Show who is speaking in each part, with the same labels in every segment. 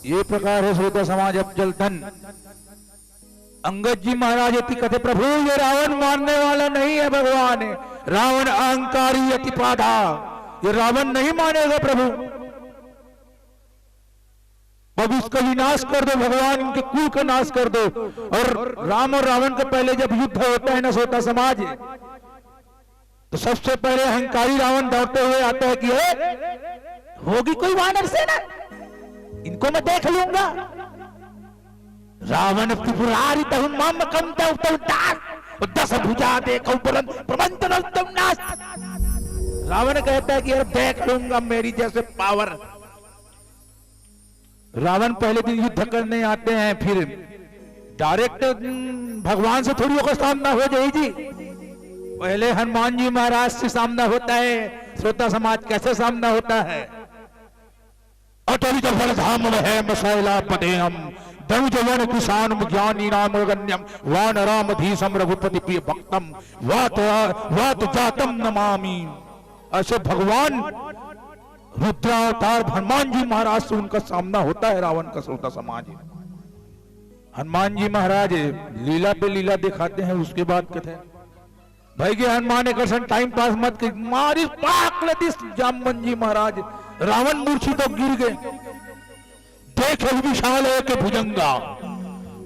Speaker 1: ये प्रकार है श्रोता समाज। अब जलधन अंगद जी महाराज यति कहते, प्रभु ये रावण मारने वाला नहीं है, भगवान है। रावण अहंकारी यति पाधा, ये रावण नहीं मानेगा प्रभु। अब इसका विनाश कर दो भगवान, इनके कुल का नाश कर दो। और राम और रावण के पहले जब युद्ध होता है ना श्रोता समाज, तो सबसे पहले अहंकारी रावण दौड़ते हुए आता है कि होगी कोई वानर सेना, इनको मैं देख लूंगा। रावण त्रिपुरारित मम दस भुजा देखो प्रबंधन नाश। रावण कहता है कि यार देख लूंगा मेरी जैसे पावर। रावण पहले दिन युद्ध करने आते हैं, फिर डायरेक्ट भगवान से थोड़ी होकर सामना हो जाएगी। पहले हनुमान जी महाराज से सामना होता है। श्रोता समाज कैसे सामना होता है? अटलित बलधाम है मसैला पदेयम दनुजवन किसान ज्ञानी नाम गण्यम वानरामधीशम रघुपति प्रिय भक्तम वात जातम नमामि। ऐसे भगवान रुद्रावतार हनुमान जी महाराज से उनका सामना होता है रावण का। श्रोता समाज, हनुमान जी महाराज लीला पे लीला दिखाते हैं। उसके बाद कहते हैं भाई के हनुमान एक टाइम पास मत कर, मारी पाकलदिस जामवन जी महाराज रावण मूर्छित तो गिर गए। देखे विशाल के भुजंगा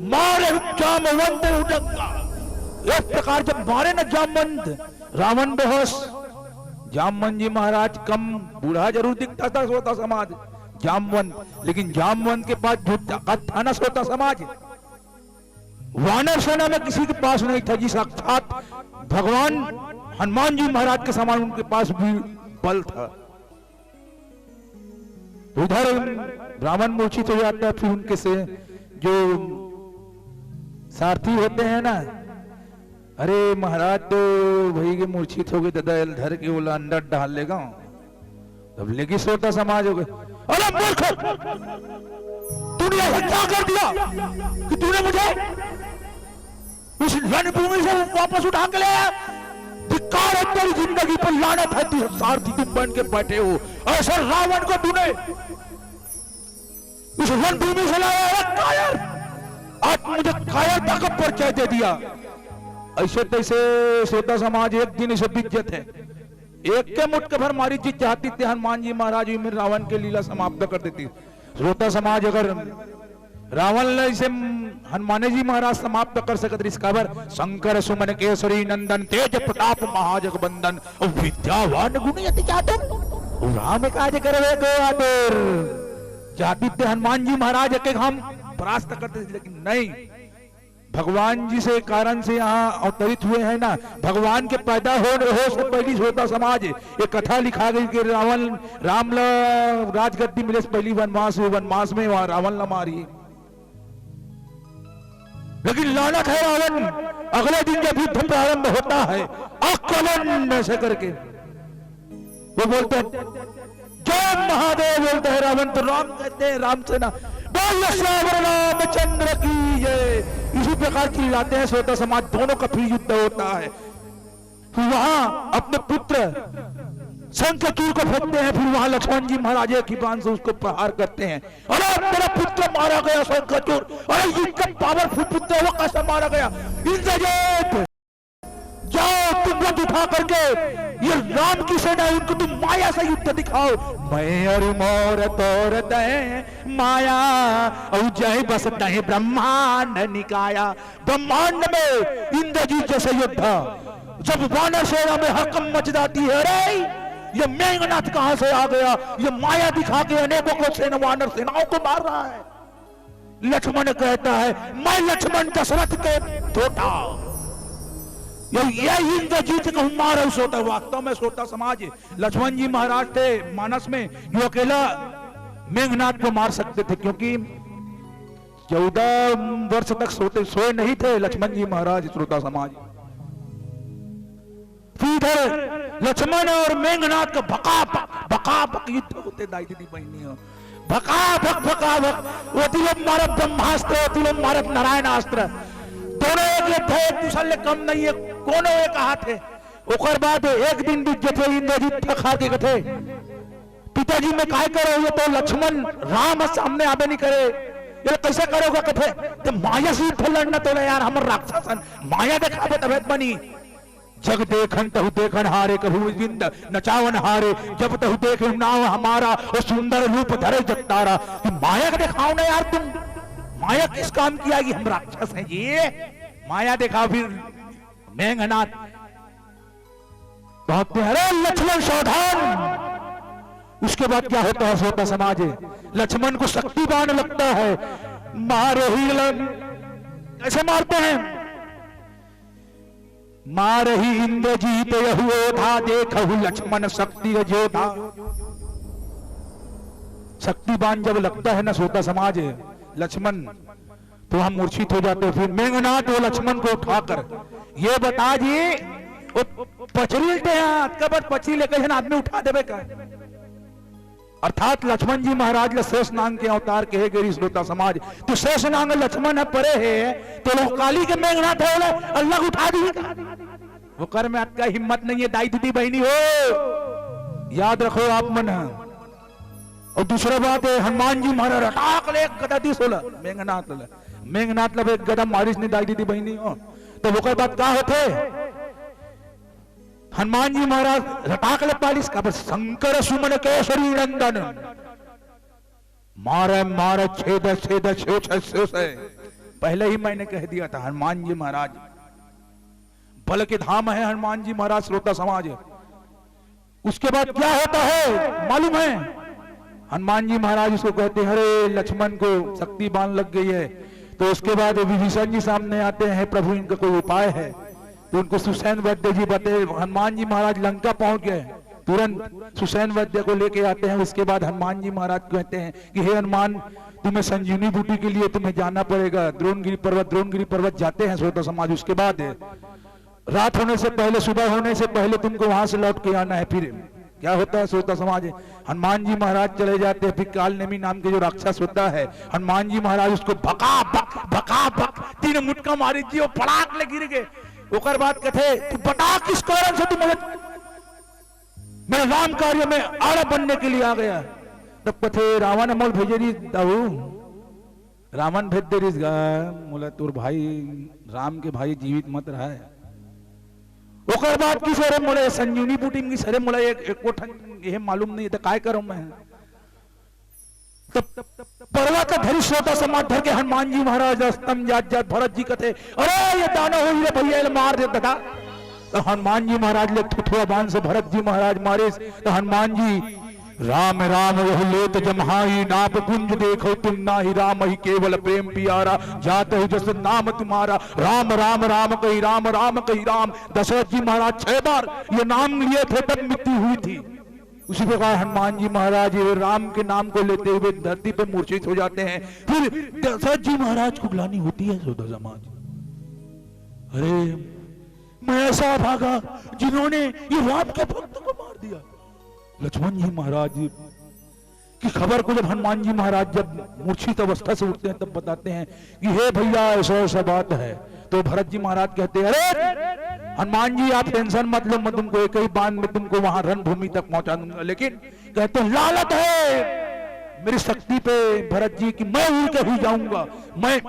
Speaker 1: मारे जामवंत भुजंगा। इस प्रकार जब मारे न जामवंत, रावण बेहोश। जामवन जी महाराज कम बूढ़ा जरूर दिखता था श्रोता समाज जामवंत, लेकिन जामवंत के पास जो ताकत था ना श्रोता समाज, वानर सेना में किसी के पास नहीं था। जी साक्षात भगवान हनुमान जी महाराज के समान उनके पास भी बल था। उधर रावण मूर्छित हो जाता है। फिर उनके से जो सारथी होते हैं ना, अरे महाराज तो भाई के मूर्छित हो गए, दादा धर के बोला अंडा डाल लेगा। तब लेगी श्रोता समाज हो गए, अरे मूर्ख तूने ऐसा क्या कर दिया कि तूने मुझे उस रणभूमि से वापस उठा के ले आया? धिक्कार है तेरी जिंदगी पर, लानत है तू सारथी तुम बन के बैठे हो। ऐसा रावण को तूने उस रणभूमि से लाया, कायर। आज मुझे कायरता का परिचय दे दिया। ऐसे तैसे श्रोता समाज एक दिन इसे बिज्जत है। एक के मुट्ठ भर मारी चीज चाहती थी हनुमान जी महाराज में रावण के लीला समाप्त कर देती। श्रोता समाज अगर रावण इसे हनुमान जी महाराज समाप्त कर सकते, इसका बर शंकर सुमन केसरी नंदन तेज प्रताप महाजगबंदन विद्यावान गुणी अति चातुर राम काज करवे को आतुर। चाहती थे हनुमान जी महाराज के हम परास्त करते थे, लेकिन नहीं। भगवान जी से कारण से यहाँ अवतरित हुए हैं ना, भगवान के पैदा हो से पहली श्रोता समाज ये कथा लिखा गई कि राम राजगद्दी मिले पहली वनवास में वहां रावण न मारी। लेकिन लानत है रावण, अगले दिन जब युद्ध प्रारंभ होता है आकलन ऐसे करके वो बोलते हैं जय महादेव, बोलते हैं रावण। तो राम कहते हैं राम सेना रामचंद्र की जय, इसी प्रकार चिल्लाते हैं श्रोता समाज। दोनों का फिर युद्ध होता है। फिर वहां अपने पुत्र शंखचूड़ को फेंकते हैं। फिर वहां लक्ष्मण जी महाराज की बाण से उसको प्रहार करते हैं। अरे तेरा पुत्र मारा गया शंखचूड़, अरे इनका पावरफुल पुत्र वो कैसे मारा गया? इंद्रजीत जाओ तुम लोग उठा करके ये राम की सेना है, उनको तुम माया से युद्ध दिखाओ। मैं और मोर तोर दे माया और जय बस दे ब्रह्मांड निकाया। ब्रह्मांड में इंद्रजीत जैसे योद्धा जब वानर सेना में हकम मच जाती है, अरे ये मेघनाथ कहां से आ गया? ये माया दिखा के अनेकों को सेना वानर सेनाओं को मार रहा है। लक्ष्मण कहता है मैं लक्ष्मण दशरथ के बेटा, यही इंद्रजीत को मारा सोता। वास्तव में सोता समाज लक्ष्मण जी महाराज थे मानस में जो अकेला मेघनाथ को मार सकते थे, क्योंकि 14 वर्ष तक सोए नहीं थे लक्ष्मण जी महाराज श्रोता समाज। फिर लक्ष्मण और मेघनाथ का भकाभक युद्ध होते। दाई दीदी बहनी भकाभक वो तिलों मारत ब्रह्मास्त्र, तिलों मारत नारायणास्त्र। दोनों एक थे, एक दूसरे कम नहीं है, कोनो एक हाथ है। ओकर बाद एक दिन बीत थे इंद्रजीत थका के कथे पिताजी में काय करो, ये तो लक्ष्मण राम सामने आवे नहीं करे, ये कैसे करोगे कथे तो माया से युद्ध लड़ना तो यार हम राक्षसन माया दिखावे तबेत बनी। जग देखन तहु देखन हारे, कहु विंद नचावन हारे, जब तहु देखे नाव हमारा, वो सुंदर रूप धरे जगतारा। माया का दिखाओ ना यार, तुम माया किस काम की आएगी, हम राक्षस हैं ये माया दिखाओ। फिर मेघनाथ कहते हैं अरे लक्ष्मण सावधान। उसके बाद क्या होता है सोता समाज है, लक्ष्मण को शक्तिवान लगता है, मारे ही कैसे मारते हैं, मारे ही इंद्रजीत यहोधा, देखहु लक्ष्मण शक्ति योधा। शक्तिवान जब लगता है ना सोता समाज है लक्ष्मण, तो हम मूर्छित हो जाते हैं। फिर मेघनाथ वो लक्ष्मण को उठाकर ये बता जी पचरी लेते हैं, कबर पचरी लेकर आदमी उठा देवे का, अर्थात लक्ष्मण जी महाराज ले शेष नांग के अवतार कहे गए श्रोता समाज। तो शेष नांग लक्ष्मण है परे है, तो लोग काली के मेघनाथ है अल्लाह उठा दी, वो कर में आपका हिम्मत नहीं है दाई दीदी बहनी हो, याद रखो आप मन। और दूसरा बात है हनुमान जी महाराज हटाक ले गदा दी सोला मेघनाथ लब एक गदा मारिस नहीं दाई दीदी बहनी हो, तो वो बात क्या होते हनुमान जी महाराज रटाक ले पालिस का शंकर सुमन केसरी नंदन, मारे मारे छेद छेद शेष। पहले ही मैंने कह दिया था हनुमान जी महाराज बल के धाम है, हनुमान जी महाराज श्रोता समाज है। उसके बाद क्या होता है मालूम है, हनुमान जी महाराज उसको कहते हैं अरे लक्ष्मण को शक्ति बाण लग गई है। तो उसके बाद विभीषण जी सामने आते हैं, प्रभु इनका कोई उपाय है। तो उनको सुसैन वैद्य जी बताए, हनुमान जी महाराज लंका पहुंच गए, तुरंत सुसैन वैद्य को लेके आते हैं। उसके बाद हनुमान जी महाराज कहते हैं कि हे हनुमान तुम्हें संजीवनी बूटी के लिए तुम्हें जाना पड़ेगा द्रोणगिरी पर्वत जाते हैं श्रोता समाज। उसके बाद रात होने से पहले सुबह होने से पहले तुमको वहां से लौट के आना है। फिर क्या होता है श्रोता समाज, हनुमान जी महाराज चले जाते हैं। फिर काल नेमी नाम के जो राक्षस होता है, हनुमान जी महाराज उसको भका भक 3 मुटका मारी जी, वो पड़ाक ले गिर गए। ओकर बात कथे तू बता किस कारण से तू मेरे राम कार्य में आड़ा बनने के लिए आ गया। तब कथे रावण अमल भेजे दाऊ, रावण भेज दे बोला तोर भाई राम के भाई जीवित मत रहा है। ओकर बात की सरे मोले संजीवनी बूटी की सरे मोला एक कोठन ये मालूम नहीं था काय करूं मैं। पर्वत धरी श्रोता समाज धर के हनुमान जी महाराज स्तंभ जात भरत जी कथे अरे ये दाना हो रे भैया मार दे दादा। तो हनुमान जी महाराज ले थुथुआ बाण से भरत जी महाराज मारे। तो हनुमान जी राम राम वह लेत जमहाई, नाप कुंज देखो तुम नाही, राम ही केवल प्रेम पियारा, जाते हो जस नाम तुम्हारा, राम राम राम कही राम राम कही राम। दशरथ जी महाराज 6 बार ये नाम लिए थे तब मृत्यु हुई थी। उसी प्रकार हनुमान जी महाराज राम के नाम को लेते हुए धरती पे मूर्छित हो जाते हैं। फिर दशरथ जी महाराज को ग्लानि होती है श्रोता समाज, अरे मैं ऐसा भागा जिन्होंने ये राम के भक्त को मार दिया। लक्ष्मण जी महाराज की खबर को जब हनुमान जी महाराज जब मूर्छित अवस्था से उठते हैं तब बताते हैं कि हे भैया ऐसा बात है। तो भरत जी महाराज कहते हैं अरे हनुमान जी आप टेंशन मत लो, मैं तुमको एक ही बाण में तुमको वहां रणभूमि तक पहुंचा दूंगा। लेकिन कहते हैं लालत है मेरी शक्ति पे भरत जी की, मैं उड़ के ही जाऊंगा। मैं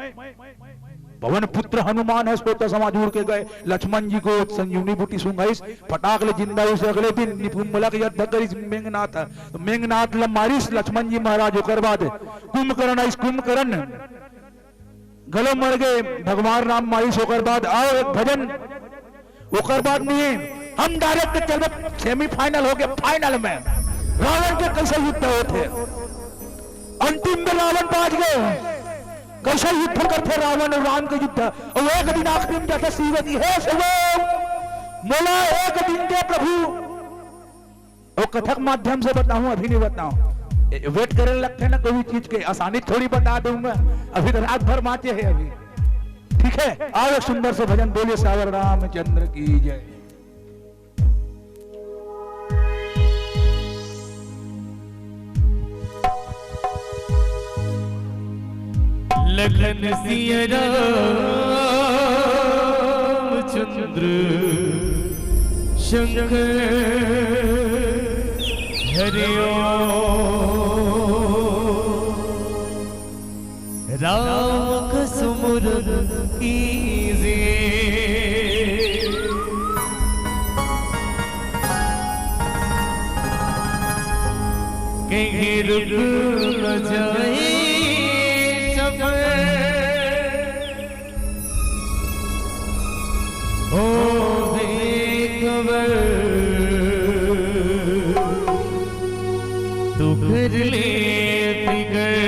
Speaker 1: भवन पुत्र हनुमान है श्रोता समाज उड़ के गए। लक्ष्मण जी को संजीवनी बूटी सुंगाइस फटाक ले जिंदा उसे अगले दिन निपुंबला के युद्ध करिस मेघनाथ। तो मेघनाथ ल मारिस लक्ष्मण जी महाराज। ओकर बाद कुंभकर्ण इस कुंभकर्ण गलो मर गए, भगवान राम मारिस। ओकर बाद आओ एक भजन, ओकर बाद नहीं हम डायरेक्ट चल सेमीफाइनल हो गए। फाइनल में रावण के कैसे युद्ध होते, अंतिम में रावण पहुंच गए। कैसे युद्ध करते रावण और राम के युद्ध। और एक दिन आखिरी में जाते सीवती है मोला एक दिन के प्रभु। और कथक माध्यम से बताऊं, अभी नहीं बताऊं, वेट करने लगते हैं ना कोई चीज के, आसानी थोड़ी बता दूंगा। अभी तो रात भर माचे है अभी, ठीक है। आओ एक सुंदर से भजन बोलिए सावर रामचंद्र की जय।
Speaker 2: लखन सिया रामचंद्र शंकर हरिओम राम का सुमिरन कीजिए कहीं रुक न जाए सफर हो बेखबर तू कर ले फिकर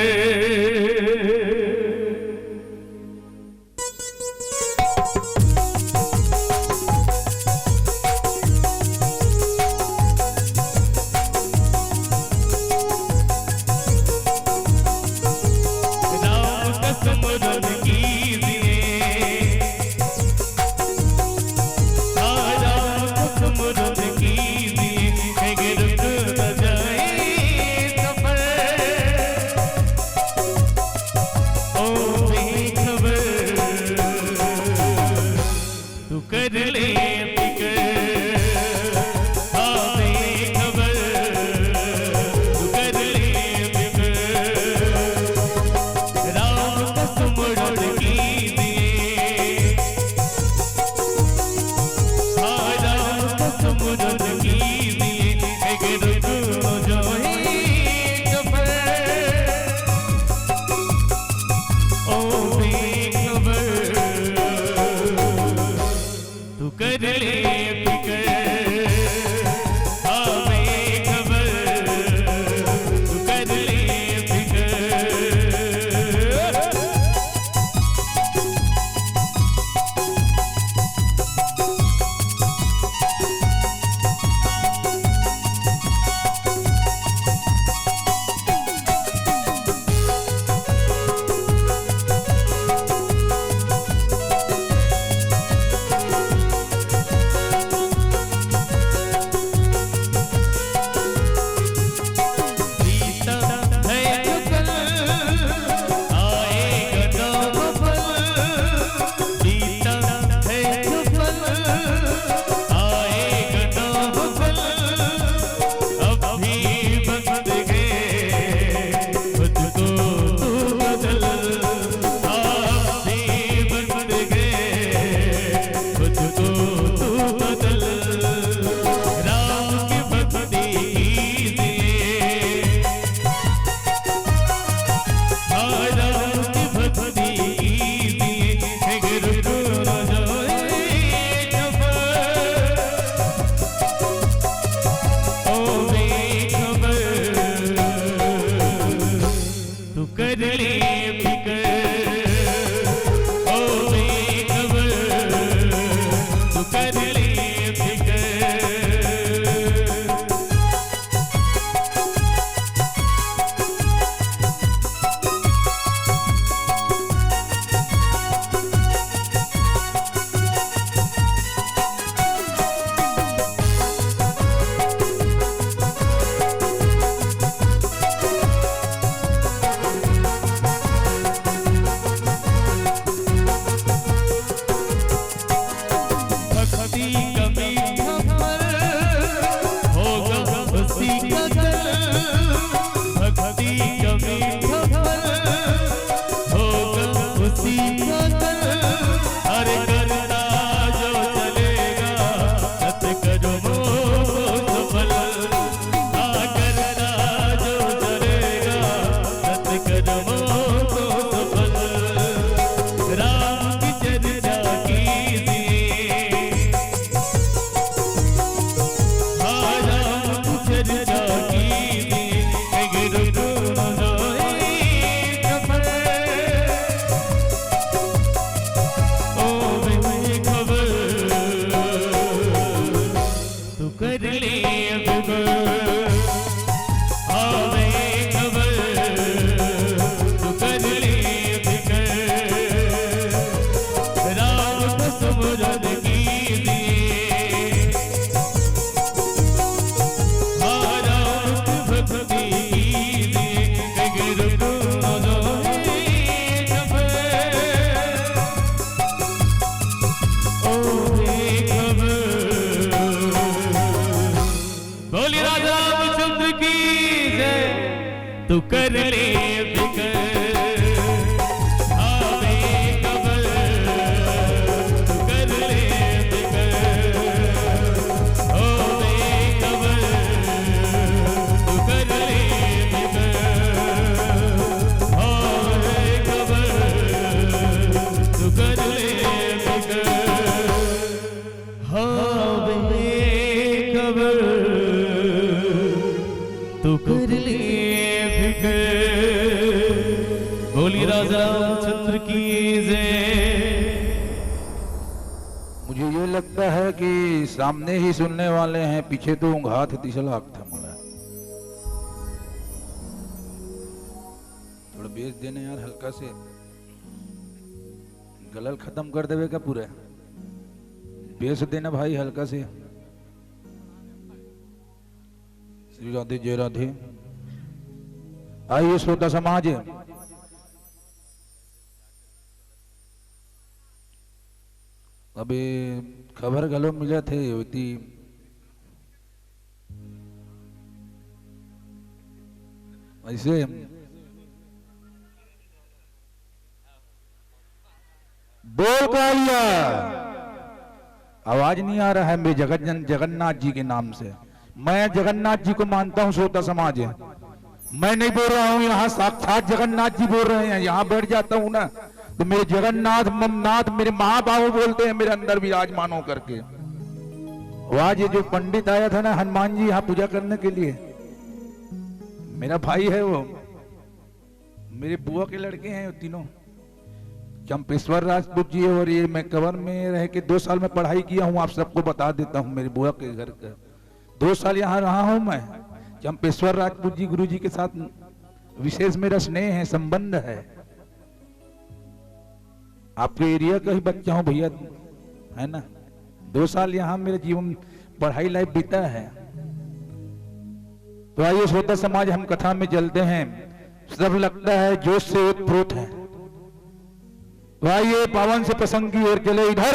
Speaker 2: तू कर ले फिक्र आवे कबर तू कर ले फिक्र होवे कबर तू कर ले फिक्र होवे कबर तू कर ले फिक्र होवे कबर तू कर ले फिक्र। बोली राजा रामचंद्र की जय।
Speaker 1: मुझे ये लगता है कि सामने ही सुनने वाले हैं, पीछे तो हाथ तिसलाक था मला। थोड़ा बेस देने यार, हल्का से गलल खत्म कर देवे का पूरा बेस देना भाई, हल्का से। श्री राधे जय राधे। आइए श्रोता समाज, अभी खबर गलो मिले थे होती ऐसे बोल का लिया, आवाज नहीं आ रहा है मेरे जगन्नाथ जी के नाम से। मैं जगन्नाथ जी को मानता हूं, श्रोता समाज है, मैं नहीं बोल रहा हूं, यहाँ साक्षात जगन्नाथ जी बोल रहे हैं। यहाँ बैठ जाता हूं ना तो मेरे जगन्नाथ ममनाथ मेरे महाबाहु बोलते हैं मेरे अंदर विराजमान हो करके। आज ये जो पंडित आया था ना हनुमान जी यहाँ पूजा करने के लिए, मेरा भाई है वो, मेरे बुआ के लड़के हैं वो तीनों, चंपेश्वर राजपूत जी और ये। मैं कवर में रह के 2 साल में पढ़ाई किया हूँ, आप सबको बता देता हूँ। मेरे बुआ के घर का 2 साल यहाँ रहा हूँ मैं। चंपेश्वर राजपूत जी गुरु जी के साथ विशेष मेरा स्नेह है, संबंध है। आपके एरिया का ही बच्चा हूं भैया, है ना। 2 साल यहाँ मेरे जीवन पढ़ाई लाइफ बीता है। तो आइए श्रोता समाज, हम कथा में चलते हैं। सब लगता है जोश से ओतप्रोत है। तो आइए पावन से प्रसंग की ओर चले। इधर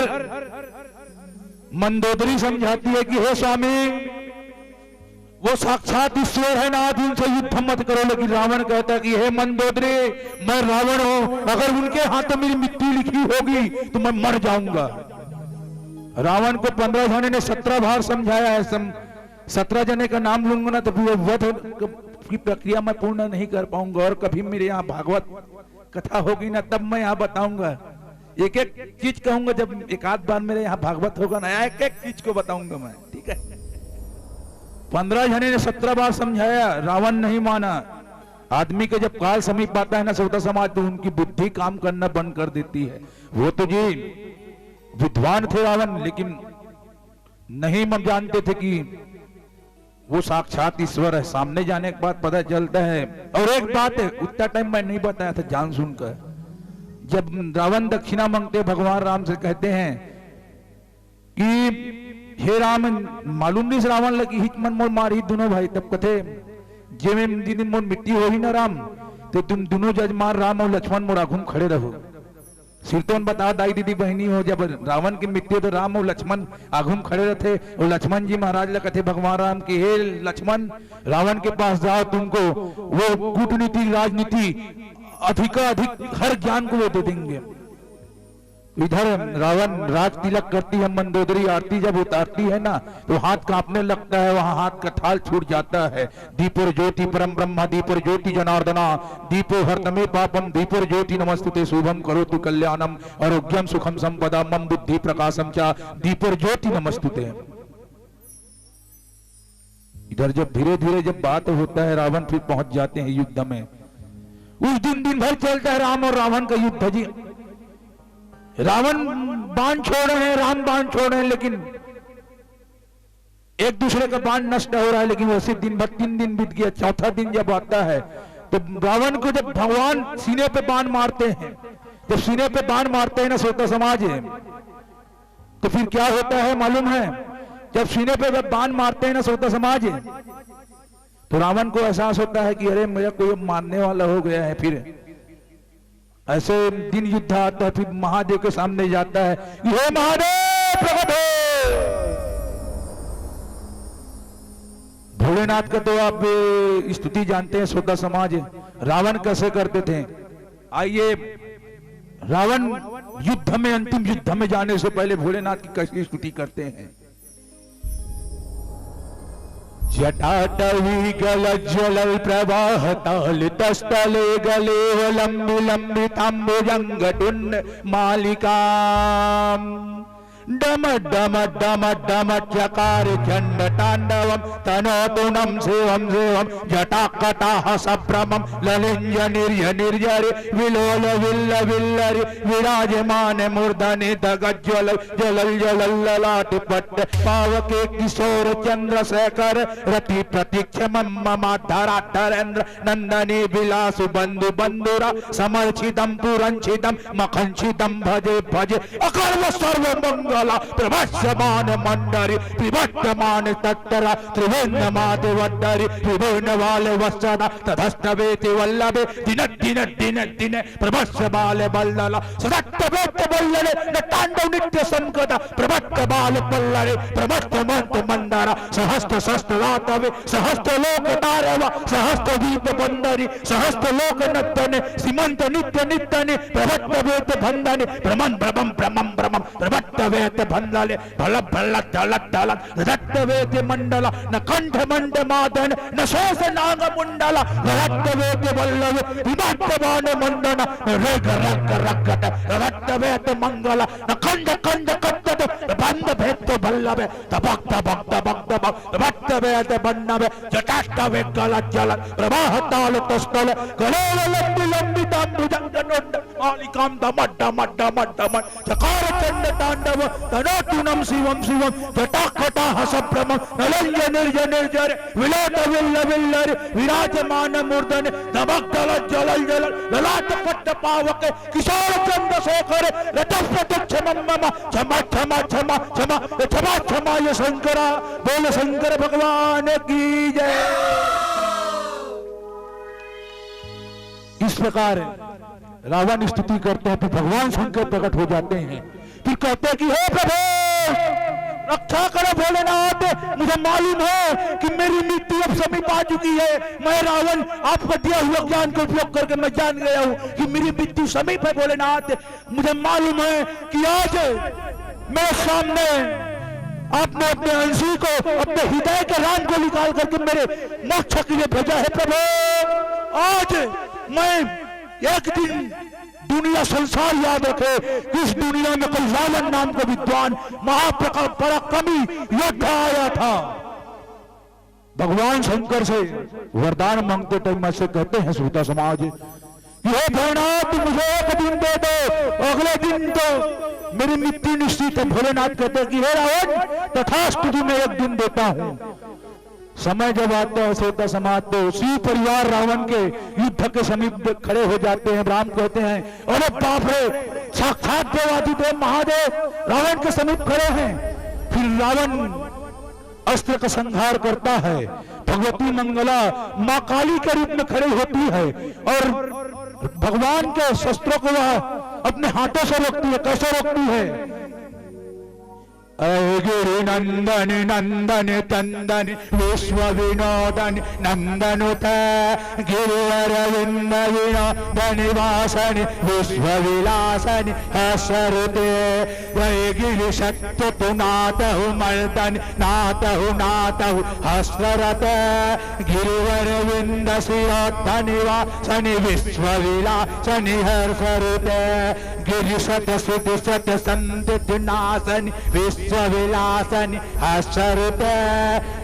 Speaker 1: मंदोदरी समझाती है कि हे स्वामी, वो साक्षात ईश्वर है ना, आप उनसे युद्ध मत करो। लेकिन रावण कहता है कि हे मंदोदरी, मैं रावण हूं, अगर उनके हाथों मेरी मृत्यु लिखी होगी तो मैं मर जाऊंगा। रावण को 15 जने ने 17 बार समझाया है। 17 जने का नाम लूंगा ना तो वध की प्रक्रिया मैं पूर्ण नहीं कर पाऊंगा। और कभी मेरे यहाँ भागवत कथा होगी ना तब मैं यहाँ बताऊंगा, एक एक चीज कहूंगा। जब एक आध बार मेरे यहाँ भागवत होगा ना, एक एक चीज को बताऊंगा मैं, ठीक है। 15 जने ने 17 बार समझाया, रावण नहीं माना। आदमी के जब काल समीप आता है ना श्रोता समाज, तो उनकी बुद्धि काम करना बंद कर देती है। वो तो जी विद्वान थे रावण, लेकिन नहीं जानते थे कि वो साक्षात ईश्वर है। सामने जाने के बाद पता चलता है। और एक बात है, उतना टाइम मैं नहीं बताया था जान सुनकर। जब रावण दक्षिणा मांगते भगवान राम से कहते हैं कि हे राम, मालूम नहीं रावण लगी हिच मन मोर मारी दोनों भाई। तब कथे जे में दिन मोर मिट्टी हो ही ना राम, तो तुम दोनों जजमान राम और लक्ष्मण मोर आघूम खड़े रहो। सिरतोन बता दाई दीदी बहनी हो, जब रावण की मिट्टी तो राम और लक्ष्मण आघूम खड़े रहते। और लक्ष्मण जी महाराज लगे थे भगवान राम की, हे लक्ष्मण, रावण के पास जाओ, तुमको वो कूटनीति राजनीति अधिक हर ज्ञान को वो दे देंगे। इधर रावण राज तिलक करती है, मंदोदरी आरती जब उतारती है ना तो हाथ कांपने लगता है, वहां हाथ का थाल छूट जाता है। दीपोर ज्योति परम ब्रह्मा, दीपोर ज्योति जनार्दना, दीपो हरतमे पापम, दीपोर ज्योति नमस्तुते, शुभम करोतु कल्याणम, आरोग्यम सुखम संपदा, मम बुद्धि प्रकाशम च, दीपोर ज्योति नमस्तुते। इधर जब धीरे धीरे जब बात होता है, रावण फिर पहुंच जाते हैं युद्ध में। उस दिन भर चलता है राम और रावण का युद्ध जी। रावण बाण छोड़ रहे हैं, राम बाण छोड़ रहे हैं, लेकिन एक दूसरे का बाण नष्ट हो रहा है। लेकिन वैसे दिन भर 3 दिन बीत गया। चौथा दिन जब आता है तो रावण को जब भगवान सीने पे बाण मारते हैं, जब सीने पे बाण मारते हैं ना श्रोता समाज, तो फिर क्या होता है मालूम है? जब सीने पे जब बाण मारते हैं ना श्रोता समाज, तो रावण को एहसास होता है कि अरे मेरा कोई मारने वाला हो गया है। फिर ऐसे दिन युद्ध आता है। फिर महादेव के सामने जाता है, हे महादेव प्रकट हो। भोलेनाथ भोलेनाथ का तो आप स्तुति जानते हैं, श्रोता समाज। रावण कैसे करते थे, आइए रावण युद्ध में, अंतिम युद्ध में जाने से पहले भोलेनाथ की कैसी स्तुति करते हैं। जटाटवी गल ज्वलल प्रवाह ताल तस्तले गले लंबी लंबी तांबुजंग टुंड मालिका डम डम डम डम चकार चंड तांडवम तनोतुनम शिवम शिवम जटाकटाह सभ्रमम ललिंज निर्य निर्जरि विलोल विल्ल विल्लरि विराजमान मूर्धनि दगज्वल जलल जलल ललाट पट्ट पावके किशोर चंद्रशेखर रति प्रतीक्षमं ममाधराधरेन्द्र नंदनी विलासु बंधु बंधुरा समर्चितम पुरंचितम मखंचितम भजे भजे अकर्व सर्व मंगल प्रभास्यमान मंडरी विभट्टमान तत्तरा त्रिवेन्द्र माते वड्डरी त्रिभुवन वाले वत्सदा तदस्तवेति वल्लभे दिन दिन दिन दिन प्रभास्य बाले बल्लला सदत्त वेत्त बल्लले न तांडव नित्य संकट प्रभट्ट बाल पल्लरे प्रभट्ट मंत मंदरा सहस्त्र शस्त्र रातवे सहस्त्र लोक तारवा सहस्त्र दीप बंदरी सहस्त्र लोक नत्तने सीमंत नित्य नित्यने प्रभट्ट वेत भंदने भ्रमण भ्रमम भ्रमम भ्रमम प्रभट्ट वेत भंदले भल भल दल दल रक्त वेत मंडल न कंठ मंड मादन न शोष नाग मुंडल रक्त वेत वल्लभ विभट्टमान मंडन रेग रग रगट रक्त वेत मंगल न कंठ कंठ कट्टत बंद भेत वल्लभ तबक तबक तबक तबक रक्त वेत बन्नव जटाष्ट वे गल जल प्रवाह ताल तस्तल गलेल लंबी लंबी तांबुजंग नोड मालिकाम दम दम दम दम चकार चंड तांडव तनोतुनम शिवम शिवम जटाकटाह सभ्रमं नलंज निर्ज निर्जर विलोट विल्ल विल्लरि विराजमान मूर्धनि दमक दल जलल जलल ललाट पट्ट पावके किशोर चंद्रशेखर रतप्रतीक्षमं मम क्षमा क्षमा क्षमा क्षमा क्षमा क्षमा ये शंकरा बोल शंकर भगवान की जय। इस प्रकार रावण स्तुति करते हैं, फिर भगवान शंकर प्रकट हो जाते हैं, फिर कहते हैं कि हे प्रभु रक्षा करो भोलेनाथ, मुझे मालूम है कि मेरी मृत्यु अब समीप आ चुकी है। मैं रावण आपका दिया हुआ ज्ञान का उपयोग करके मैं जान गया हूं कि मेरी मृत्यु समीप है भोलेनाथ। मुझे मालूम है कि आज मेरे सामने आपने अपने अंशी को, अपने हृदय के राम को निकाल करके मेरे मोक्ष के लिए भेजा है। प्रभु आज मैं एक दिन दुनिया संसार याद रखे, इस दुनिया में कोई रावण नाम का विद्वान पराक्रमी योद्धा आया था। भगवान शंकर से वरदान मांगते टाइम में से कहते हैं श्रोता समाज, ये भोलेनाथ मुझे एक दिन दे दो, अगले दिन तो मेरी मृत्यु निश्चित है। भोलेनाथ कहते हैं कि हे रावण तथास्तु तुम्हें एक दिन देता हूं। समय जब आता है श्रोता समाज तो शिव परिवार रावण के युद्ध के समीप खड़े हो जाते हैं। राम कहते हैं अरे बाप रे, साक्षात देवाधिदेव महादेव रावण के समीप खड़े हैं। फिर रावण अस्त्र का संहार करता है, भगवती मंगला मां काली के रूप में खड़ी होती है और भगवान के शस्त्रों को वह अपने हाथों से रोकती है। कैसे रोकती है? गिरि नंदन नंदन तंदन विश्व विनोदन नंदनुत गिरिवर विंद विनोदन वासन विश्व विलासन हसरुते गिरि सत्य तु नातहु मर्दन नातहु नातहु हसरत गिरिवर विंद शिरोत्थन वासन विश्व विलासन हसरुते गिरि सत सुत सत संत नासन विश्व विलासन हसरुत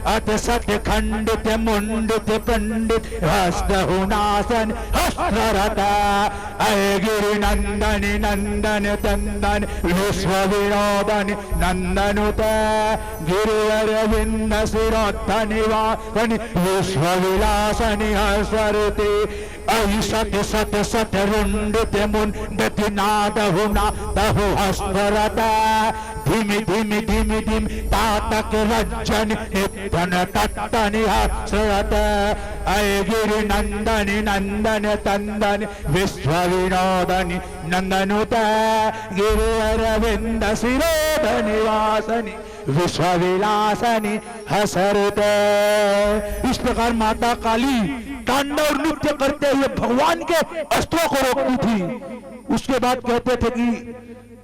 Speaker 1: अत सत खंडित मुंडित पंडित हस्तहुनासन हस्त्ररत अय गिरि नंदन नंदन तंदन विश्व विनोदन नंदनुत गिरिवर विंद शिरोत्थन वासन विश्व विलासन हसरुते ऐसत सत सत रुंडित मुंडति नादहु नादहु हस्वरत धिमि धिमि धिमि धिम तातक रज्जन नित्यन तत्तनि हस्रत ऐ गिरि नंदनि नंदन तंदन विश्व विनोदनि नंदनुत गिरि अरविंद शिरोध निवासनि विश्व विलासनि हसरत। इस प्रकार माता काली तांडव नृत्य करते हुए भगवान के अस्त्रों को रोकती थी। उसके बाद कहते थे कि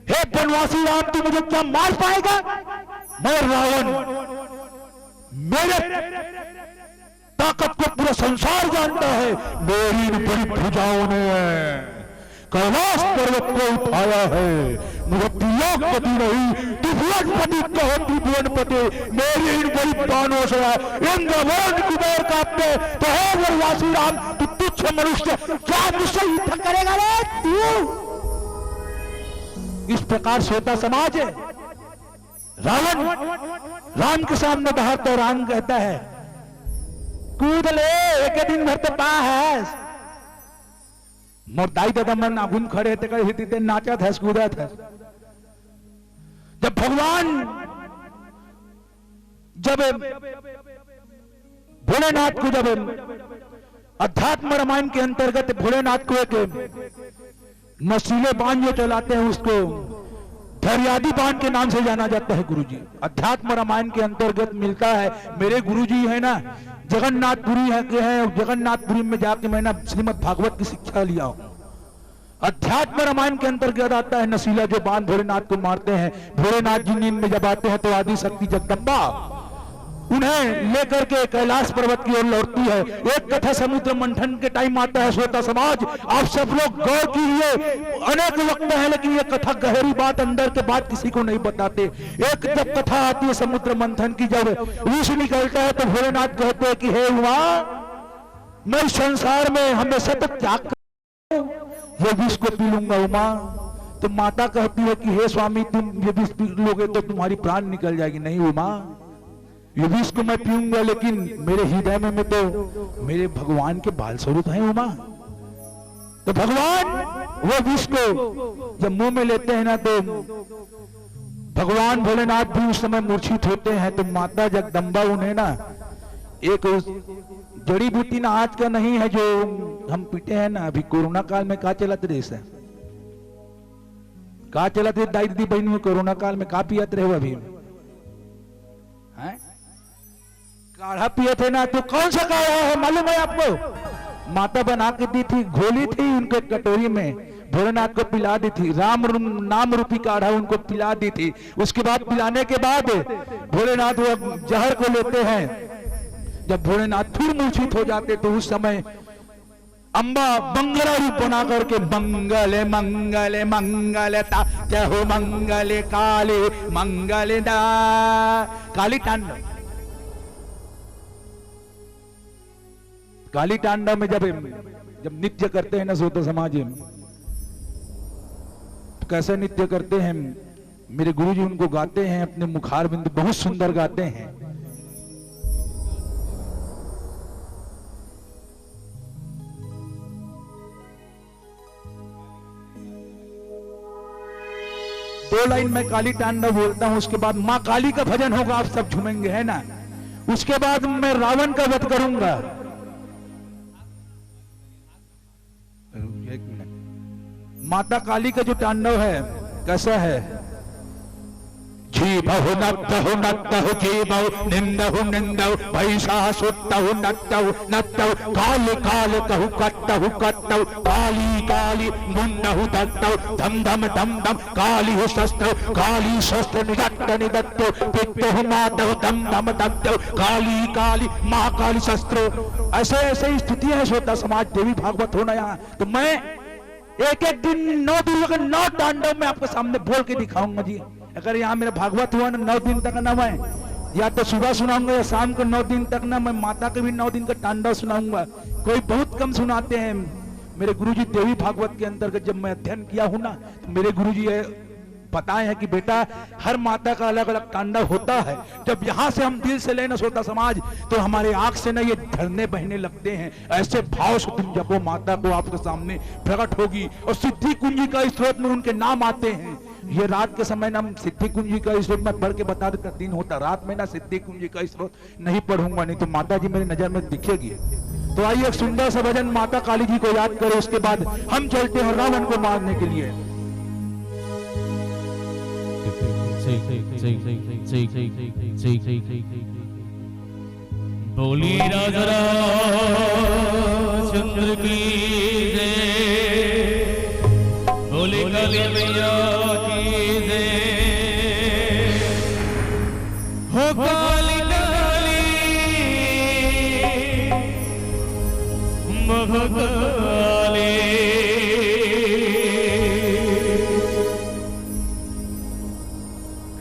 Speaker 1: हे बनवासी राम, तू मुझे क्या मार पाएगा? मैं रावण, मेरे ताकत को पूरा संसार जानता है। मेरी इन बड़ी भुजाओं ने कैलाश पर्वत को उठाया है। मुझे त्रिलोकपति नहीं, त्रिभुवनपति कहो त्रिभुवनपति। मेरी इन बड़ी बाणों से इंद्र वरुण कुबेर कांपते। तो हे वनवासी राम, तू तुच्छ मनुष्य क्या मुझसे युद्ध करेगा रे तू? इस प्रकार सोता समाज है। रावण राम के सामने बाहर तो राम कहता है कूद ले, एक दिन भर तो पा है। मोर दाई दादा मन आगुन खड़े थे, कहीं नाचा था, कूदा था। जब भगवान जब भोलेनाथ को, जब अध्यात्म रामायण के अंतर्गत भोलेनाथ को एक नशीले बाण जो चलाते हैं उसको धैर्यादि बाण के नाम से जाना जाता है। गुरुजी अध्यात्म रामायण के अंतर्गत मिलता है। मेरे गुरुजी है ना जगन्नाथपुरी है के हैं, जगन्नाथपुरी में जाके मैंने श्रीमद् भागवत की शिक्षा लिया हूं। अध्यात्म रामायण के अंतर्गत आता है नशीला जो बाण भोलेनाथ को मारते हैं। भोलेनाथ जी नींद में जब आते हैं तो आदि शक्ति जगदम्बा उन्हें लेकर के कैलाश पर्वत की ओर लौटती है। एक कथा समुद्र मंथन के टाइम आता है। श्रोता समाज, आप सब लोग गौर कीजिए। अनेक वक्त है लेकिन ये कथा गहरी बात, अंदर के बात किसी को नहीं बताते। एक जब कथा आती है समुद्र मंथन की, जब विष निकलता है तो भोलेनाथ कहते हैं कि हे उमा, मैं संसार में हमेशा तक त्याग कर ये विष को पी लूंगा उमा। तो माता कहती है कि हे स्वामी, तुम ये विष पी लोगे तो तुम्हारी प्राण निकल जाएगी। नहीं उमा, ये विष को मैं पीऊंगा लेकिन मेरे हृदय में तो मेरे भगवान के बाल स्वरूप है उमा। तो भगवान वो विष को जब मुंह में लेते हैं ना तो भगवान भोलेनाथ भी उस समय मूर्छित होते हैं। तो माता जगदम्बा उन्हें ना एक जड़ी बूटी ना आज का नहीं है जो हम पीते हैं ना। अभी कोरोना काल में का चलत रहे से का चलत रहे दाई दीदी बहन में कोरोना काल में का पियत रहे अभी है? काढ़ा पिए थे ना। तो कौन सा काढ़ा है मालूम है आपको? माता बना के दी थी, घोली थी उनके कटोरी में, भोलेनाथ को पिला दी थी। राम नाम रूपी काढ़ा उनको पिला दी थी। उसके बाद पिलाने के बाद भोलेनाथ वो जहर को लेते हैं। जब भोलेनाथ फिर मूर्छित हो जाते तो उस समय अम्बा बंगला रूप बना करके मंगले मंगले मंगल जय हो मंगले काले मंगल दा काली तांडव। काली तांडव में जब नृत्य करते हैं ना सोता समाज में, तो कैसे नृत्य करते हैं? मेरे गुरुजी उनको गाते हैं, अपने मुखार बिंदु बहुत सुंदर गाते हैं। दो लाइन में काली तांडव बोलता हूं, उसके बाद मां काली का भजन होगा, आप सब झूमेंगे है ना। उसके बाद मैं रावण का वध करूंगा। एक मिनट, माता काली का जो तांडव है कैसा है? जीवहु नत्तहु नत्तहु जीवहु निंदहु निंदहु भैषः सुत्तहु नत्तहु नत्तहु काली काली कहु कट्टहु कट्टहु काली काली मुंडहु दत्तहु धम धम धम धम काली हु शस्त्रहु काली शस्त्र निदत्त निदत्तो पित्तहु मातहु धम धम दत्तहु काली काली महाकाली शस्त्र। ऐसे ऐसे स्थिति है श्रोता समाज, देवी भागवत होना यहाँ। तो मैं एक एक दिन 9 दिन का 9 तांडव में आपके सामने बोल के दिखाऊंगा जी। अगर यहाँ मेरा भागवत हुआ ना 9 दिन तक ना, मैं या तो सुबह सुनाऊंगा या शाम को 9 दिन तक ना, मैं माता के भी 9 दिन का तांडव सुनाऊंगा। कोई बहुत कम सुनाते हैं। मेरे गुरुजी देवी भागवत के अंतर्गत जब मैं अध्ययन किया हूं ना, तो मेरे गुरुजी बताए हैं कि बेटा हर माता का अलग अलग तांडव होता है। जब यहाँ से हम दिल से लेना सोता समाज, तो हमारे आंख से ना ये झरने बहने लगते हैं। ऐसे भाव से तुम जपो, माता को आपके सामने प्रकट होगी और सिद्धि कुंजी का स्रोत में उनके नाम आते हैं। ये रात के समय ना सिद्धि कुंजी का स्रोत में पढ़ के बता देता, दिन होता रात में ना सिद्धि कुंजी का स्रोत नहीं पढ़ूंगा, नहीं तो माता जी मेरी नजर में दिखेगी। तो आइए एक सुंदर सा भजन माता काली जी को याद करें, उसके बाद हम चलते हैं रावण को मारने के लिए।
Speaker 2: बोली राजा रामचंद्र की जय, बोले काली मैया की जय। हो काली काली महाकाली,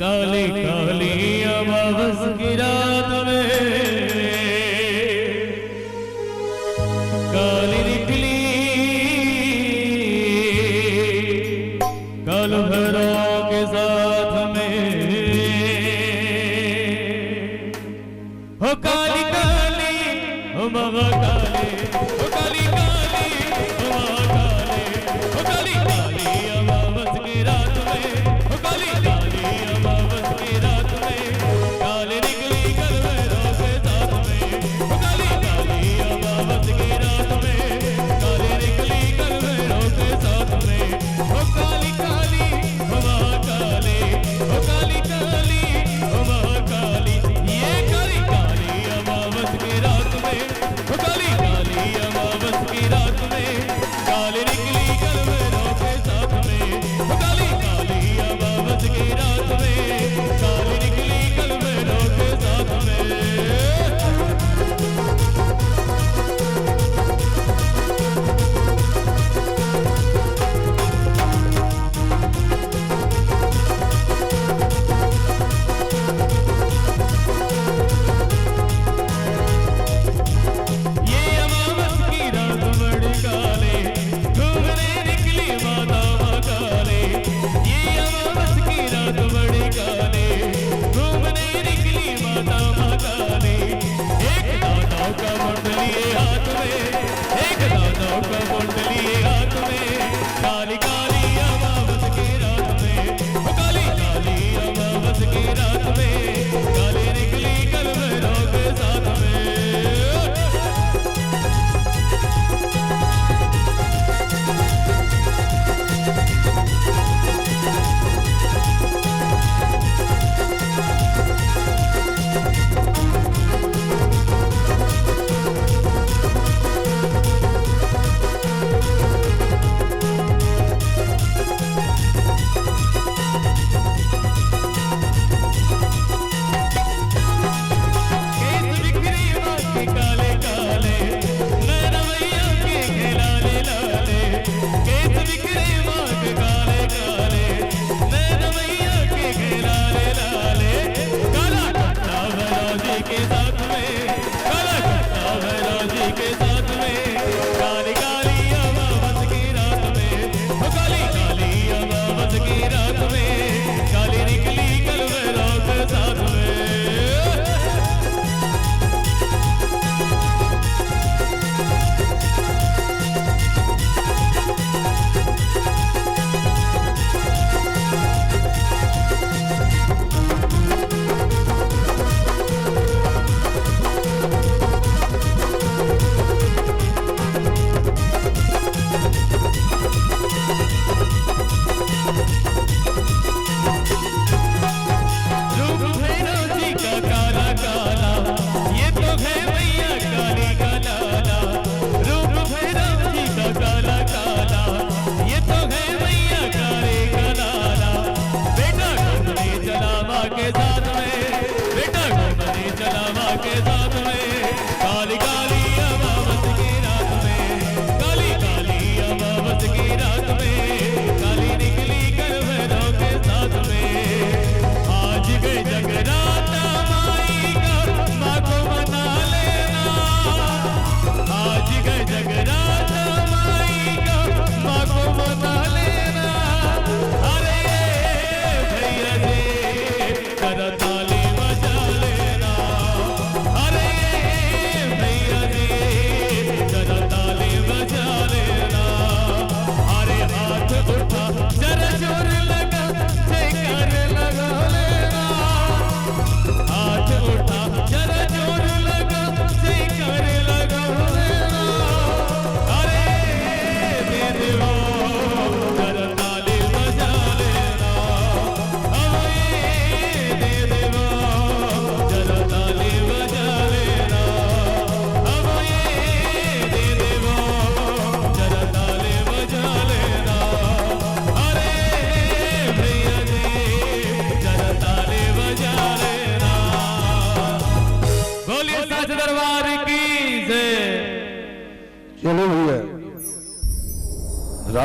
Speaker 2: काली काली अमावस की रात में काली निकली काल भैरव के साथ में। हो काली काली हो महाकाली, हो काली काली हो महाकाली, हो काली काली अमावस की रात में, हो काली काली अमावस की रात में काली निकली काल भैरव के साथ में। हो काली काली अमावस की रात में काली निकली काल भैरव के साथ में। हो काली काली हो महाकाली, हो काली काली हो महाकाली, ये काली काली अमावस की रात में, हो काली काली अमावस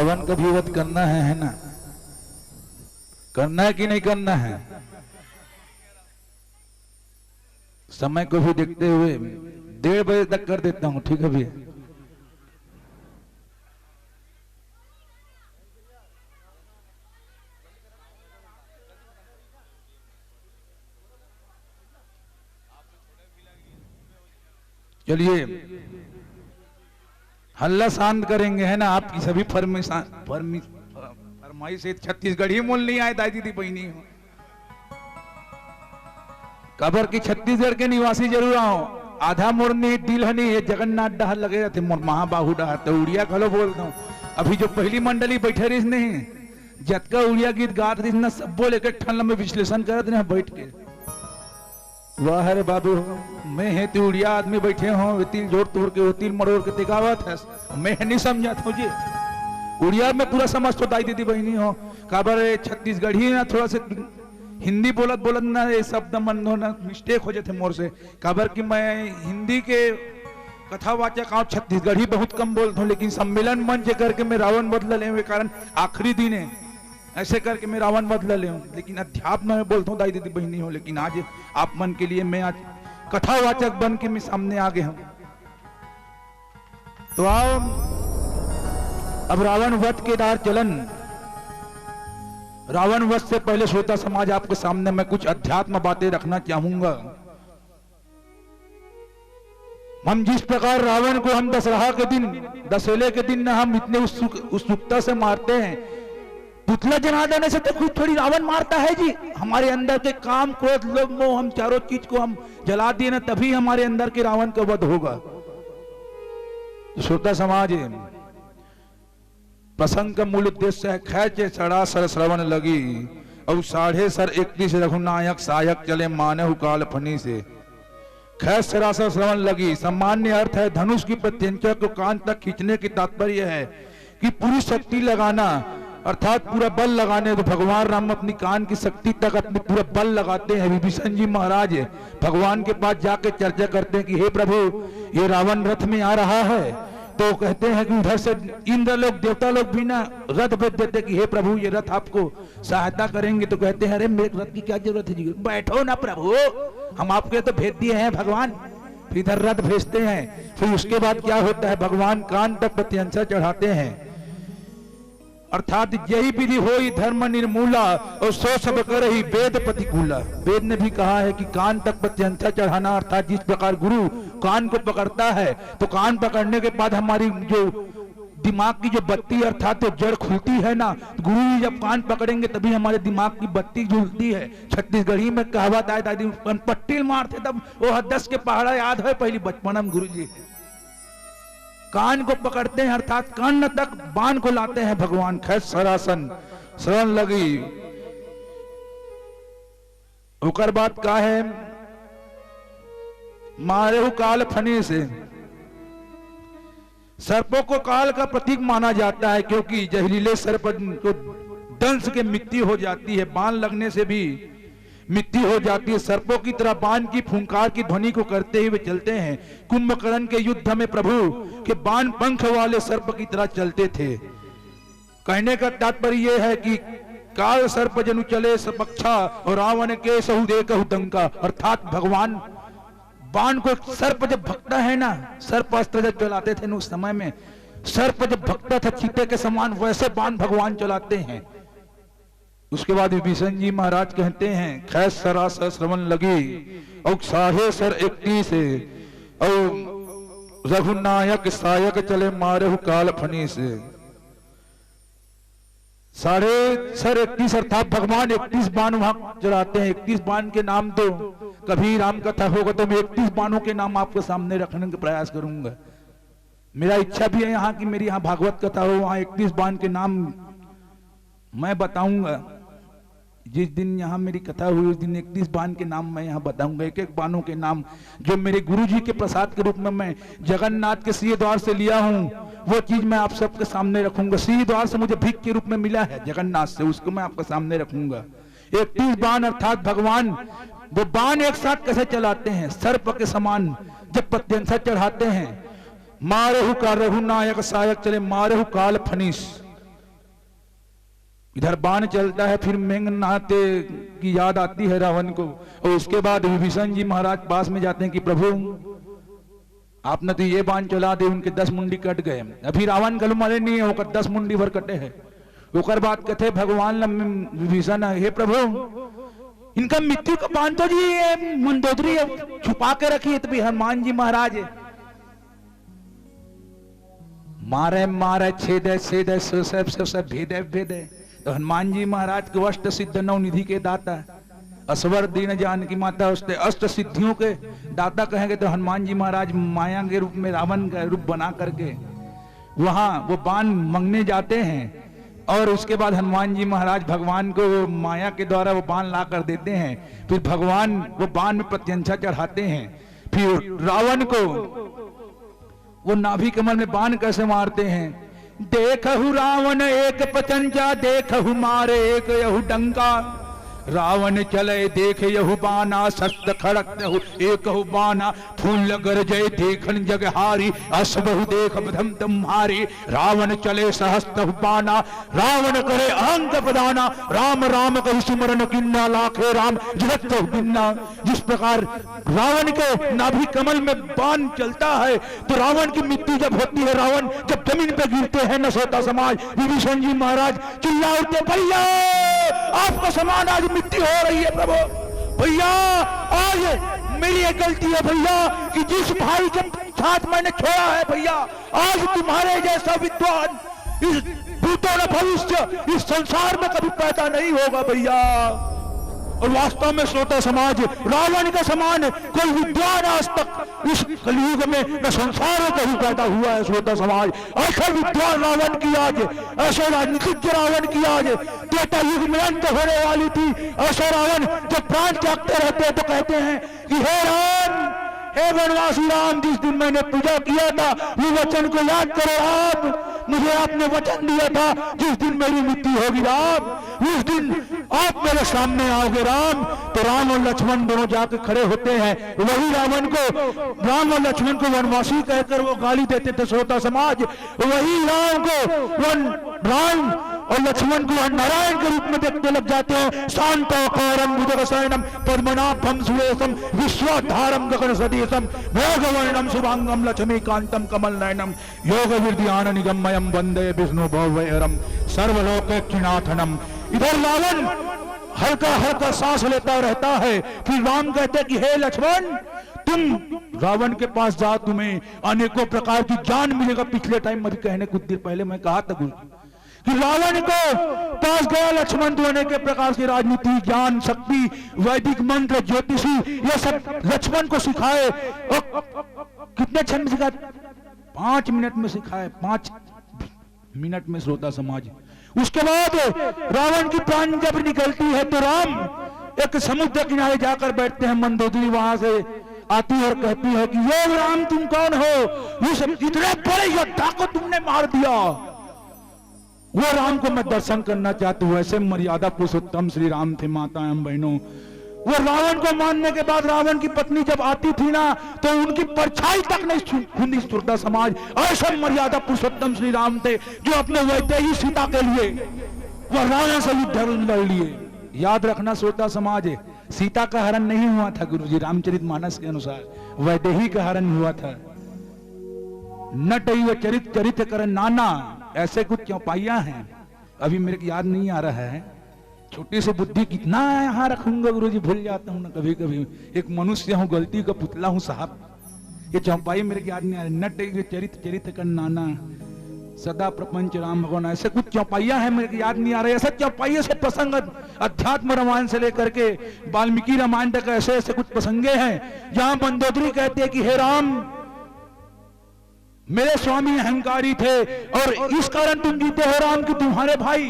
Speaker 1: रावण का भी वध करना है ना? करना है कि नहीं करना है? समय को भी देखते हुए 1:30 बजे तक कर देता हूं, ठीक है भैया? चलिए हल्ला शांत करेंगे, है ना? आपकी सभी फरमाइश से छत्तीसगढ़ी मूल नहीं आए, दाई दीदी बहनी हो। कबर की छत्तीसगढ़ के निवासी जरूर आओ। आधा मोरनी दिल हनी ये जगन्नाथ डहर लगे रहते, महाबाहु डहर तो उड़िया खलो बोलता हूँ। अभी जो पहली मंडली बैठे रही नहीं, जतका उड़िया गीत गात रही ना, सब बोले के ठन में विश्लेषण करत रहे बैठ के। वाह रे बाबू, मैं है तो उड़िया आदमी बैठे हो, तिल जोड़ तोड़ के तिल मरोड़ के दिखावत है। मैं नहीं समझा तुझे उड़िया में पूरा समझ तो दाई दीदी बहनी हो। काबर छत्तीसगढ़ी ना थोड़ा से हिंदी बोलत बोलत ना ये शब्द मन हो ना मिस्टेक हो जाते मोर से। काबर कि मैं हिंदी के कथावाचक आऊँ, छत्तीसगढ़ी बहुत कम बोलता हूँ, लेकिन सम्मेलन मंच करके मैं रावण बदला ले कारण आखिरी दिन है, ऐसे करके मैं रावण बदला ले। लेकिन अध्यात्म में बोलता हूँ दाई दीदी बहनी हो। लेकिन आज आप मन के लिए मैं आज कथावाचक बन के मैं सामने आ गया हूँ। तो आओ अब रावण वध के दार चलन। रावण वध से पहले श्रोता समाज आपके सामने मैं कुछ अध्यात्म बातें रखना चाहूंगा। हम जिस प्रकार रावण को हम दशहरा के दिन, दशहरे के दिन ना हम इतने उत्सुकता से मारते हैं, पुतला जला देने से तो कुछ थोड़ी रावण मारता है जी। हमारे अंदर के काम क्रोध लोभ मोह हम चारों चीज को हम जला दिए ना, तभी हमारे अंदर के रावण का वध होगा। श्रोता समाज प्रसंग का मूल उद्देश्य है खैचे सरासर श्रवण लगी और 31 रघुनायक सायक चले मानव काल फनी से। खैच सरासर श्रवण लगी सामान्य अर्थ है धनुष की प्रत्यंचा को कान तक खींचने की तात्पर्य है कि पूरी शक्ति लगाना, अर्थात पूरा बल लगाने। तो भगवान राम अपनी कान की शक्ति तक अपनी पूरा बल लगाते हैं। विभीषण जी महाराज भगवान के पास जाके चर्चा करते हैं कि हे प्रभु, ये रावण रथ में आ रहा है। तो कहते हैं कि उधर से इंद्र लोग देवता लोग भी ना रथ भेज देते कि हे प्रभु, ये रथ आपको सहायता करेंगे। तो कहते हैं अरे मेरे रथ की क्या जरूरत है जी, बैठो ना प्रभु, हम आपके तो भेज दिए हैं भगवान। फिर इधर रथ भेजते हैं। फिर उसके बाद क्या होता है, भगवान कान तक प्रत्यंचा चढ़ाते हैं, अर्थात यही विधि होई धर्म निर्मूला और सो सब कर ही वेद प्रतिकूला। वेद ने भी कहा है कि कान तक प्रत्यंचा चढ़ाना, अर्थात जिस प्रकार गुरु कान को पकड़ता है तो कान पकड़ने के बाद हमारी जो दिमाग की जो बत्ती अर्थात तो जड़ खुलती है ना, गुरु जी जब कान पकड़ेंगे तभी हमारे दिमाग की बत्ती झुलती है। छत्तीसगढ़ी में कहावत आए दादी पट्टील मारते तब वो 10 के पहाड़ा याद है पहली बचपन में गुरु जी कान को पकड़ते हैं, अर्थात कान तक बाण को लाते हैं भगवान। खैच सरासन शरण लगी होकर बात का है मारे काल फनी से। सर्पों को काल का प्रतीक माना जाता है क्योंकि जहरीले सर्प को दंश के मृत्यु हो जाती है, बाण लगने से भी मृत्यु हो जाती है। सर्पों की तरह बाण की फुंकार की ध्वनि को करते हुए चलते हैं। कुंभकर्ण के युद्ध में प्रभु के बाण पंख वाले सर्प की तरह चलते थे। कहने का तात्पर्य यह है कि काल सर्प जनु चले सपक्षा और रावण के सहु दे कहु दंका, अर्थात भगवान बाण को सर्प जब भगता है ना, सर्प अस्त्र जब चलाते थे उस समय में, सर्प जब भगता था चीते के समान, वैसे बाण भगवान चलाते हैं। उसके बाद विभीषण जी महाराज कहते हैं खैच सरासर श्रवण लगी और 31 और रघुनायक सायक चले मारे काल फनी से। 31 अर्थात भगवान 31 बाण वहां चलाते हैं। 31 बाण के नाम तो कभी राम कथा होगा तो मैं 31 बाणों के नाम आपके सामने रखने का प्रयास करूंगा। मेरा इच्छा भी है यहाँ की मेरी यहाँ भागवत कथा हो, वहां 31 बाण के नाम मैं बताऊंगा। जिस दिन यहाँ मेरी कथा हुई उस दिन 31 बाण के नाम मैं यहाँ बताऊंगा, एक एक बाणों के नाम जो मेरे गुरुजी के प्रसाद के रूप में मैं जगन्नाथ के सिंह द्वार से लिया हूँ, वो चीज मैं आप सबके सामने रखूंगा। सिंह द्वार से मुझे भीख के रूप में मिला है जगन्नाथ से, उसको मैं आपके सामने रखूंगा। 31 बाण अर्थात भगवान वो बाण एक साथ कैसे चलाते हैं, सर्प के समान जब प्रत्यंचा चढ़ाते हैं। मारेहु का रघुनायक सायक चले मारेहु काल फनीस, इधर बाण चलता है, फिर मेघनाथ की याद आती है रावण को, और उसके बाद विभीषण जी महाराज पास में जाते हैं कि प्रभु आपने तो ये बाण चला दे, उनके 10 मुंडी कट गए। अभी रावण गलू मारे नहीं है, ओकर 10 मुंडी भर कटे है। ओकर बात कहते भगवान विभीषण, हे प्रभु इनका मृत्यु का बाण तो जी मंदोदरी छुपा के रखी है, तो भी हनुमान जी महाराज मारे मारे छेदे छेदे सब भेदे भेदे। तो हनुमान जी महाराज के अष्ट सिद्ध नवनिधि के दाता, असवर दीन जानकी माता, उसके अष्ट सिद्धियों के दाता कहेंगे तो हनुमान जी महाराज माया के रूप में रावण का रूप बना करके वहां वो बाण मंगने जाते हैं, और उसके बाद हनुमान जी महाराज भगवान को माया के द्वारा वो बाण ला कर देते हैं। फिर भगवान वो बाण में प्रत्यंछा चढ़ाते हैं। फिर रावण को वो नाभि कमल में बाण कैसे मारते हैं, देखहु रावण एक प्रत्यंचा, देखहु मारे एक यहु डंका, रावण चले देख यहु बाना, शस्त्र खड़कहु एक बाना, फूल गरजय देखन जग हारी, असबहु देख बधम तुम्हारी, रावण चले सहस्त्र बाना, रावण करे अहंग प्रदाना, राम राम कहु सिमरन किन्ना, लाखे राम जगत बिन्ना। जिस प्रकार रावण के नाभि कमल में बाण चलता है, तो रावण की मृत्यु जब होती है, रावण जब जमीन पे गिरते हैं, न सोता समाज विभीषण जी महाराज चिल्ला उठते, भैया आपका समान आज मृत्यु हो रही है प्रभु, भैया आज मेरी एक गलती है भैया कि जिस भाई के साथ मैंने छोड़ा है भैया, आज तुम्हारे जैसा विद्वान इस भूतों न भविष्य इस संसार में कभी पैदा नहीं होगा भैया। और वास्तव में श्रोता समाज रावण के समान कोई विद्वान आज तक इस कलयुग में न संसार में कहीं पैदा हुआ है। श्रोता समाज ऐसा विद्वान रावण की आज, ऐसा राजनीतिज्ञ रावण की आज त्रेता युग में अंत होने वाली थी। ऐसा रावण जब प्राण त्यागते रहते हैं तो कहते हैं कि हे राम, हे वनवासी राम, जिस दिन मैंने पूजा किया था वो वचन को याद करो राम, मुझे आपने वचन दिया था जिस दिन मेरी मृत्यु होगी राम, उस दिन आप मेरे सामने आओगे राम। तो राम और लक्ष्मण दोनों जाकर खड़े होते हैं। वही रावण को, राम और लक्ष्मण को वनवासी कहकर वो गाली देते थे श्रोता समाज, वही राम को राम और लक्ष्मण को नारायण के रूप में देखने लग जाते हैं। शांताकारं भुजगशयनं पद्मनाभं सुरेशं विश्वाधारं गगन सदीशं मेघवर्णं शुभांगं लक्ष्मीकांतं कमलनयनं योगविद्यान निगमयं वंदे विष्णु भवभयहरं सर्वलोकैकनाथनं। इधर रावण हल्का हल्का सांस लेता रहता है। फिर राम कहते कि हे लक्ष्मण, तुम रावण के पास जाओ, तुम्हें अनेकों प्रकार की ज्ञान मिलेगा। पिछले टाइम में कहने कुछ देर पहले मैं कहा था कि रावण को पास गया लक्ष्मण, तो अनेक प्रकार की राजनीति, ज्ञान, शक्ति, वैदिक मंत्र, ज्योतिषी, ये सब लक्ष्मण को सिखाए। और कितने क्षण में सिखाए? 5 मिनट में सिखाए, 5 मिनट में श्रोता समाज। उसके बाद रावण की प्राण जब निकलती है तो राम एक समुद्र किनारे जाकर बैठते हैं। मंदोदरी वहां से आती है और कहती है कि ये राम तुम कौन हो, इस इतने बड़े योद्धा को तुमने मार दिया। वो राम को मैं दर्शन करना चाहती हूँ। ऐसे मर्यादा पुरुषोत्तम श्री राम थे माता एवं बहनों। वो रावण को मारने के बाद रावण की पत्नी जब आती थी ना, तो उनकी परछाई तक नहीं छूती श्रोता समाज। ऐसे मर्यादा पुरुषोत्तम श्री राम थे जो अपने वैदेही सीता के लिए वो रावण से युद्ध लड़ लिए। याद रखना श्रोता समाज, सीता का हरण नहीं हुआ था गुरुजी, रामचरितमानस के अनुसार वैदेही का हरण हुआ था। नट चरित चरित कर नाना, ऐसे कुछ चौपाइयां हैं, अभी मेरे को याद नहीं आ रहा है। छोटी सी बुद्धि कितना यहाँ रखूंगा गुरुजी, भूल जाता हूँ ना कभी कभी। एक मनुष्य हूँ, गलती का पुतला हूँ साहब। ये चौपाई मेरे को याद नहीं आ रही। नट चरित चरित कर नाना, सदा प्रपंच राम भगवान, ऐसे कुछ चौपाइयां हैं, मेरे को याद नहीं आ रहा है। ऐसे चौपाइयों से प्रसंग अध्यात्म रामायण से लेकर के वाल्मीकि रामायण तक ऐसे ऐसे कुछ प्रसंगे हैं जहां मंदोदरी कहते हैं कि हे राम, मेरे स्वामी अहंकारी थे और इस कारण तुम जीते हो राम कि तुम्हारे भाई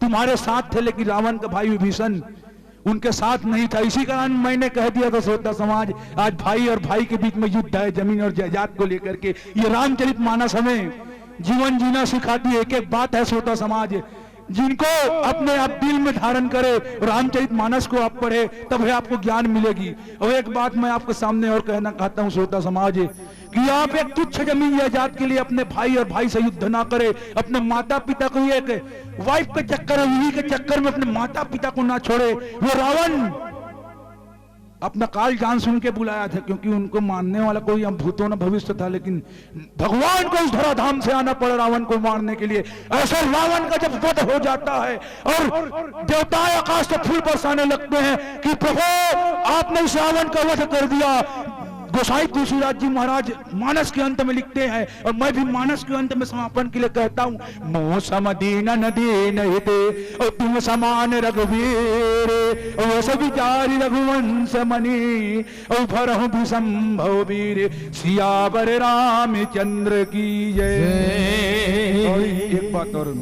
Speaker 1: तुम्हारे साथ थे, लेकिन रावण का भाई विभीषण उनके साथ नहीं था। इसी कारण मैंने कह दिया था श्रोता समाज, आज भाई और भाई के बीच में युद्ध है जमीन और जायदाद को लेकर के। ये रामचरितमानस हमें जीवन जीना सिखाती है। एक एक बात है श्रोता समाज, जिनको अपने आप दिल में धारण करे, रामचरितमानस को आप पढ़े, तब आपको ज्ञान मिलेगी। और एक बात मैं आपके सामने और कहना चाहता हूँ श्रोता समाज, कि आप एक तुच्छ जमीन जायदाद के लिए अपने भाई और भाई से युद्ध ना करे, अपने माता पिता को एक वाइफ के चक्कर उन्हीं के चक्कर में अपने माता पिता को ना छोड़े। वो रावण अपना काल जान सुन के बुलाया था, क्योंकि उनको मानने वाला कोई हम भूतों न भविष्य था, लेकिन भगवान को इस धराधाम से आना पड़ा रावण को मारने के लिए। ऐसा रावण का जब वध हो जाता है और देवताएं आकाश से फूल बरसाने लगते हैं कि प्रभु आपने इस रावण का वध कर दिया। गोसाई तुलसीदास जी महाराज मानस के अंत में लिखते हैं, और मैं भी मानस के अंत में समापन के लिए कहता हूं, मोह सम दीन नदीन हिते और तुम समान रघुवीर और सभी जारी रघुवंश मणि और भरहु भी संभव वीर सियावर रामचंद्र की जय। और एक बात और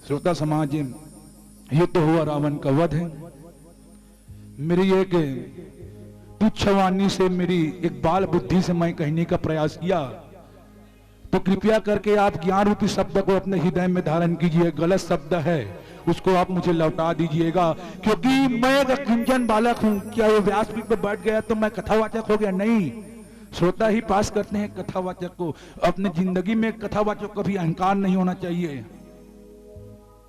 Speaker 1: श्रोता समाज, ये तो हुआ रावण का वध है। मेरी एक तुच्छ वाणी से, मेरी एक बाल बुद्धि से मैं कहने का प्रयास किया, तो कृपया करके आप ज्ञान रूपी शब्द को अपने हृदय में धारण कीजिए। गलत शब्द है उसको आप मुझे लौटा दीजिएगा, क्योंकि मैं एक किंचन बालक हूं। क्या वो व्यासपीठ पे बैठ गया तो मैं कथावाचक हो गया? नहीं, श्रोता ही पास करते हैं कथावाचक को। अपने जिंदगी में कथावाचक का भी अहंकार नहीं होना चाहिए।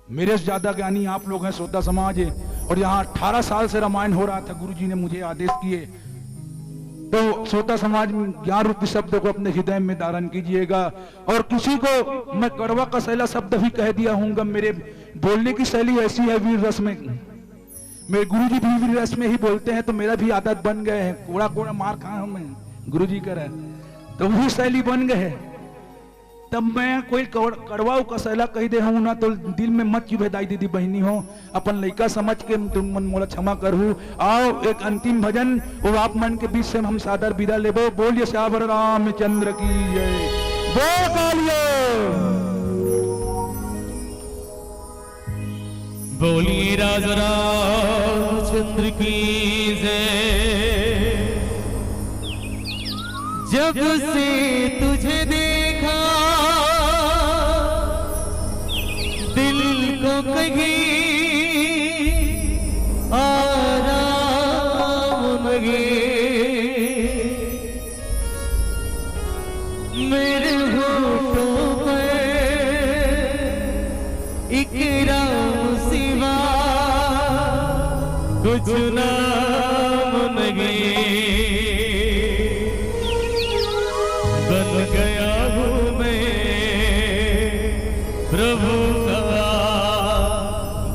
Speaker 1: मेरे से ज्यादा ज्ञानी आप लोग हैं श्रोता समाज, और यहाँ 18 साल से रामायण हो रहा था, गुरुजी ने मुझे आदेश किए। तो श्रोता समाज में ज्ञान रूपी शब्द को अपने हृदय में धारण कीजिएगा। और किसी को मैं कड़वा का शैला शब्द भी कह दिया हूँ। मेरे बोलने की शैली ऐसी है वीर रस में, मेरे गुरुजी भी वीर रस में ही बोलते हैं, तो मेरा भी आदत बन गए हैं। कोड़ा कोड़ा मार खाया हूं मैं गुरुजी करे, तो वही शैली बन गए है। तब मैं कोई कड़वा का शैला कह दे हूं ना, तो दिल में मत चुभे दाई दीदी बहनी हो, अपन लड़का समझ के तुम मन मोला क्षमा करहु। आओ एक अंतिम भजन वो आप मन के बीच से हम सादर विदा लेबो। बोलिए श्यावर रामचंद्र की जय।
Speaker 2: बोलिए राजा रामचंद्र की जय। जब से तुझे देखा दिल को कहीं आराम लगे, मेरे होठों पर एक राम सिवा कुछ नाम लगे। बन गया हूँ मैं प्रभु का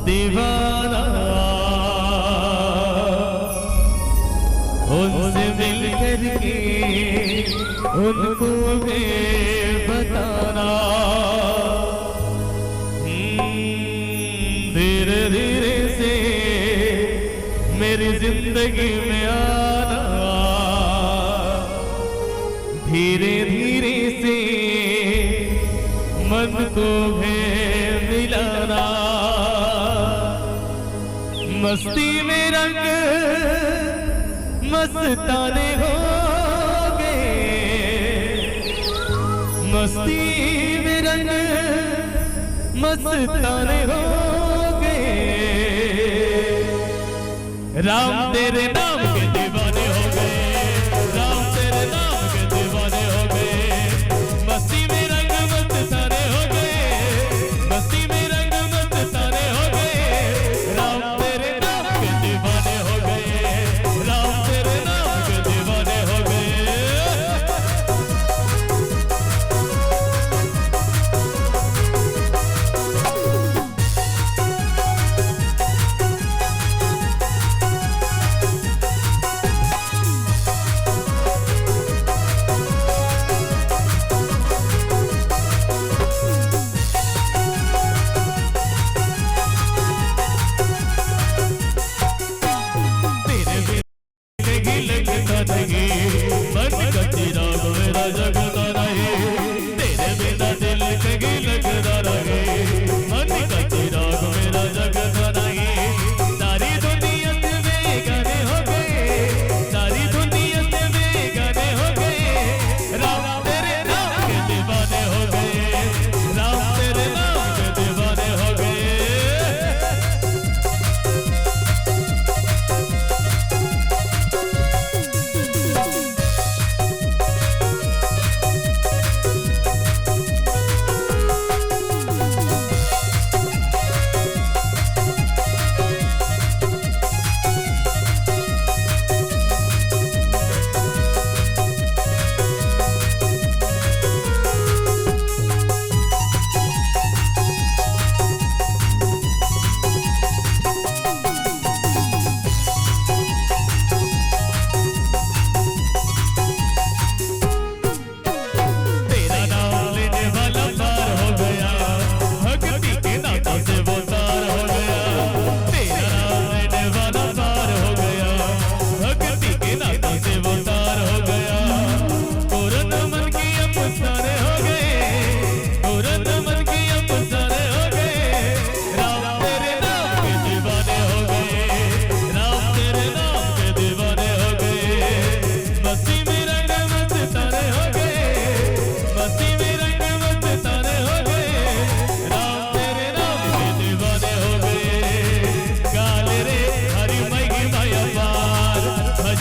Speaker 2: दीवाना, उनसे मिल करके उनको भी बताना। धीरे धीरे से मेरी जिंदगी में आना, धीरे धीरे से मन को है मिलाना। मस्ती में रंग मस्ताने हो गए, मस्ती में रंग मस्ताने हो गए। राम तेरे नाम के दीवाने हो गए, राम तेरे नाम के दीवाने हो गए। मस्ती में रंग मस्ताने हो गए, मस्ती में रंग मस्ताने हो गए। राम तेरे नाम के दीवाने हो गए, राम तेरे नाम के दीवाने हो गए।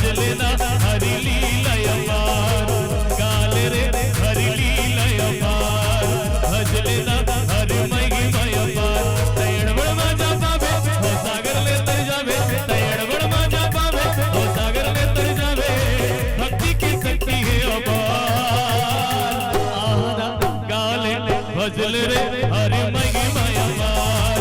Speaker 2: भजलेना हरि लीला अपार गाले रे हरि लीला अपार भजलेना हरि महिमा अपार तैणवळ माझ्या पावे हो सागर ले तर जावे तैणवळ माझ्या पावे हो सागर ले तर जावे भक्ति की शक्ति है अपार आना गाले भजल रे हरि महिमा अपार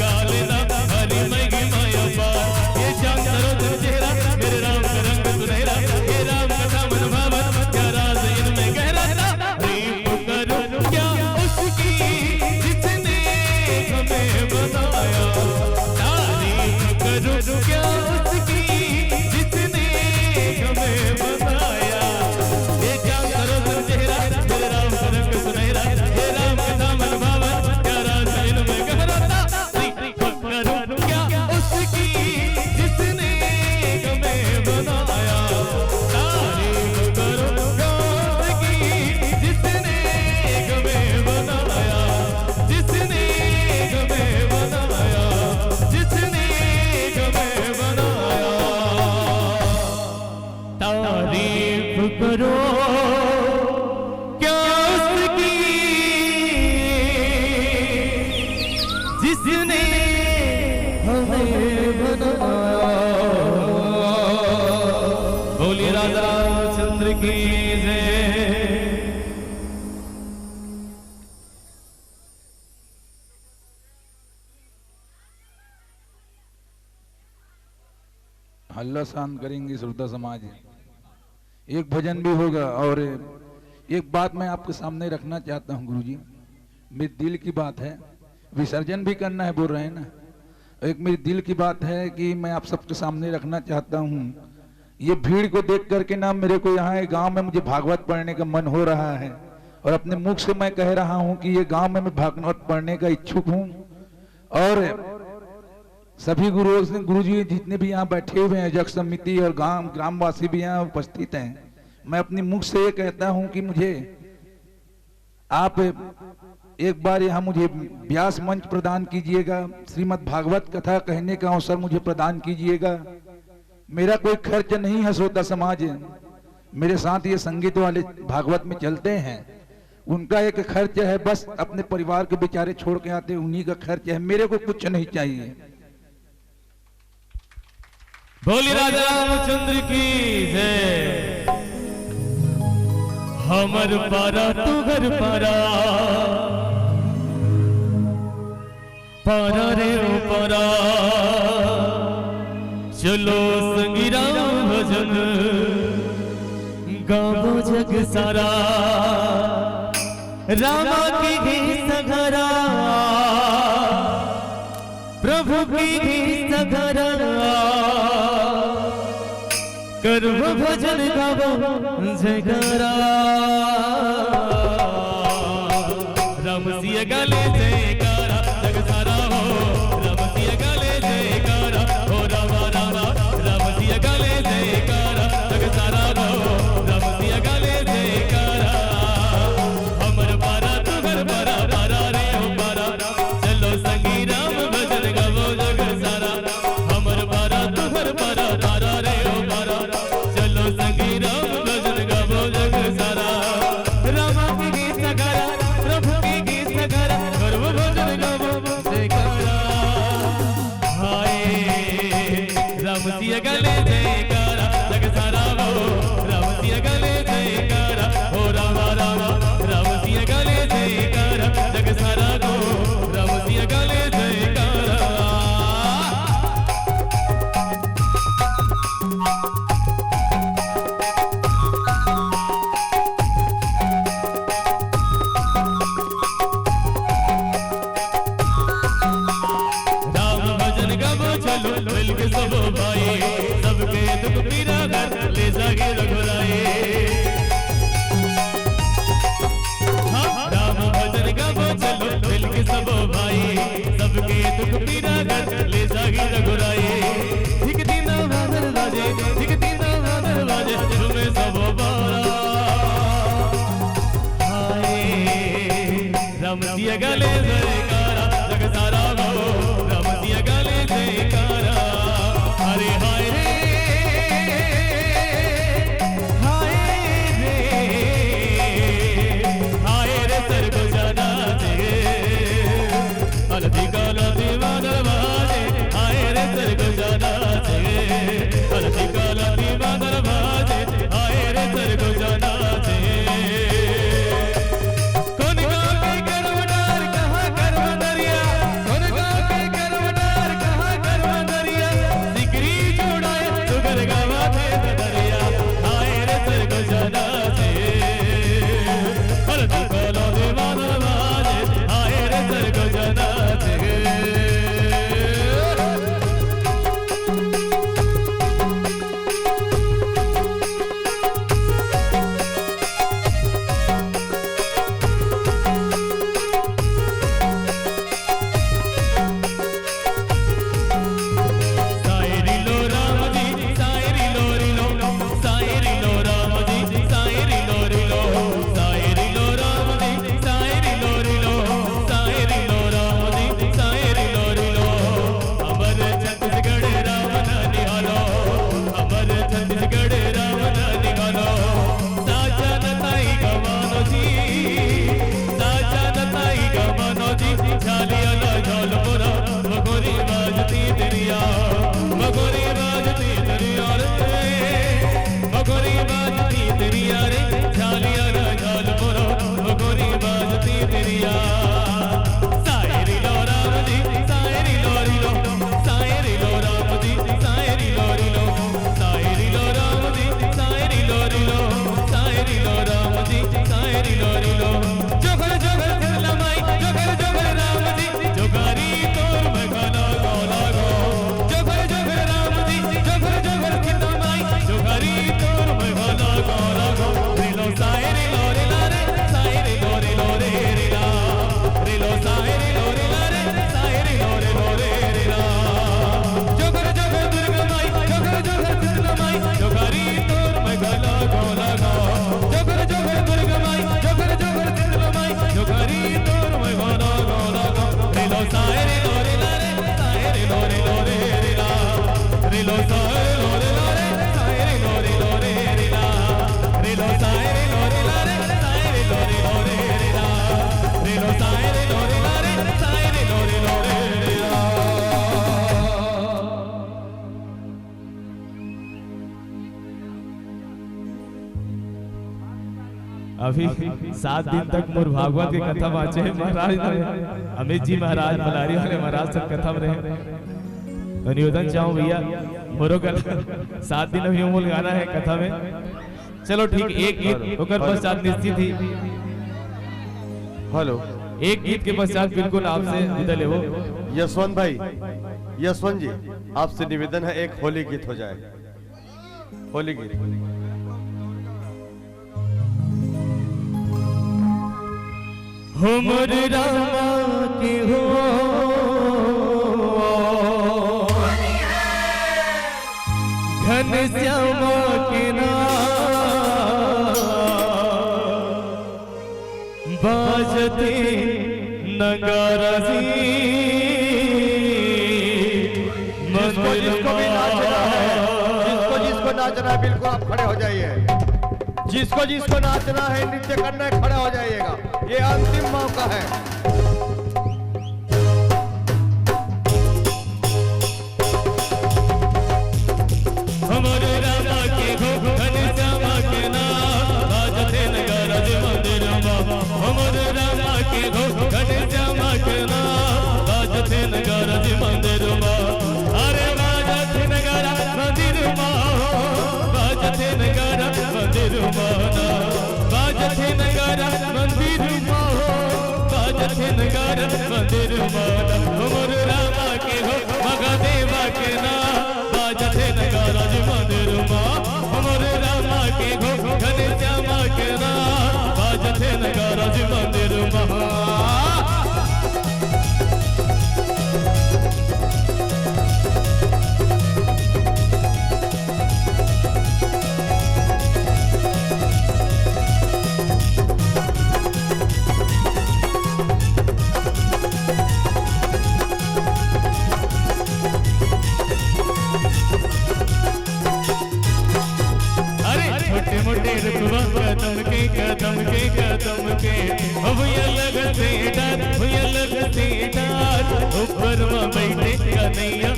Speaker 2: गाले ना हरि महिमा अपार ये चांद सरोवर चेहरा मेरे राम का रंग सुनहरा ये राम कथा मन भावन क्या राज इनमें गहरा था प्रेम करूं क्या उसकी जिसने हमें बनाया तारीफ करूं क्या उसकी जिसने हमें बनाया ये चांद सरोवर चेहरा मेरे राम का रंग सुनहरा ये राम कथा मन भावन क्या राज इनमें गहरा था प्रेम करूं क्या उसकी जिसने हमें बनाया तारीफ करूं क्या उसकी जिसने हमें बनाया जिसने हमें बनाया जिसने हमें बनाया तारीफ करो क्या उसकी जिसने हमें बनाया बोलिए राजा रामचंद्र की जय।
Speaker 1: हल्ला शांत करेंगे श्रोता समाज। एक भजन भी होगा और एक बात मैं आपके सामने रखना चाहता हूं गुरुजी, मेरे दिल की बात है, विसर्जन भी करना है बोल रहे हैं ना, एक मेरे दिल की बात है कि मैं आप सबके सामने रखना चाहता हूं। ये भीड़ को देख करके ना मेरे को यहाँ गांव में मुझे भागवत पढ़ने का मन हो रहा है और अपने मुख से मैं कह रहा हूं कि ये गांव में मैं भागवत पढ़ने का इच्छुक हूं। और सभी गुरुजी जितने भी यहाँ बैठे हुए हैं, जग समिति और ग्रामवासी भी यहाँ उपस्थित हैं, मैं अपनी मुख से ये कहता हूं कि मुझे आप एक बार यहाँ मुझे व्यास मंच प्रदान कीजिएगा, श्रीमद् भागवत कथा कहने का अवसर मुझे प्रदान कीजिएगा। मेरा कोई खर्च नहीं है श्रोता समाज, मेरे साथ ये संगीत वाले भागवत में चलते हैं, उनका एक खर्च है, बस अपने परिवार के बेचारे छोड़ के आते उन्हीं का खर्च है, मेरे को कुछ नहीं चाहिए।
Speaker 2: बोली राजा रामचंद्र की जय। हमर पारा तू घर पारा पारा रे ओ पारा चलो संगी राम भजन गावो जग सारा रामा की घी सघरा प्रभु की घी सघरा करवो भजन गावो जयकारा राम सिया गाले जयकारा जग सारा हो राम सिया गाले जयकारा हो रामा रामा राम सिया गाले जयकारा जग सारा हो राम सिया गाले जयकारा हमर पारा तू घर पारा पारा रे हो पारा चलो संगी राम भजन गावो जग सारा हमर पारा तू घर पारा पारा रे हो पारा चलो संगी राम भजन गावो जग सारा रामा की गीत सगारा प्रभु की गीत सगारा गर्व भजन गावो जयकारा हाय राम सिया गले जयकारा जग सारा हो राम सिया गले जयकारा हो रामा रामा राम सिया गले जयकारा जग सारा हो राम सिया गले जयकारा। राम भजन गावो चलो मिलके सब भाई सबके दुख पीरा घर ले जागे रघुराई। राम भजन गावो चलो मिलके सब भाई सबके दुख पीरा घर ले जागे रघुराई। ठीक दिन बादल बाजे ठीक दिन बादल बाजे तुम्हें सब बारा हाय राम सिया गले जयकारा जग सारा हो राम सिया गले जयकारा। हरे हाय रे अभी 7 दिन तक मोर भागवत के कथा बाँचे महाराज अमित जी महाराज मलारी वाले महाराज सब कथा में रहे। तो निवेदन चाहूँ भैया मोरो कल 7 दिन अभी मोल गाना है कथा में। चलो ठीक एक गीत होकर पश्चात निश्चित ही
Speaker 3: हेलो
Speaker 2: एक गीत के पश्चात बिल्कुल आपसे विदा ले वो।
Speaker 3: यशवंत भाई, यशवंत जी आपसे निवेदन है एक होली गीत हो जाए। होली गीत
Speaker 2: हो मोर रामा के हो घन श्यामा के बाजते नगारा जी
Speaker 3: जिसको भी नाचना है, जिसको नाचना है बिल्कुल आप खड़े हो जाइए। जिसको नाचना है नृत्य करना है खड़ा हो जाइएगा, ये अंतिम मौका है।
Speaker 2: हमारे रामा के हो घन श्यामा के बाजते नगारा जी मंदिर हमारे रामा के हो घन श्यामा के बाजते नगारा जी मंदिर अरे बाजते नगारा मंदिर बाजते नगारा मंदिर बाजते नगारा मंदिर बाजते नगारा मंदिर हमर रामा के हो महादेवा के बाजते नगारा जी मंदिर हमर रामा के हो घन श्यामा के बाजते नगारा जी मंदिर मोटे रुकवा कदम के अब ये लगते डार ऊपर में बैठे कन्हैया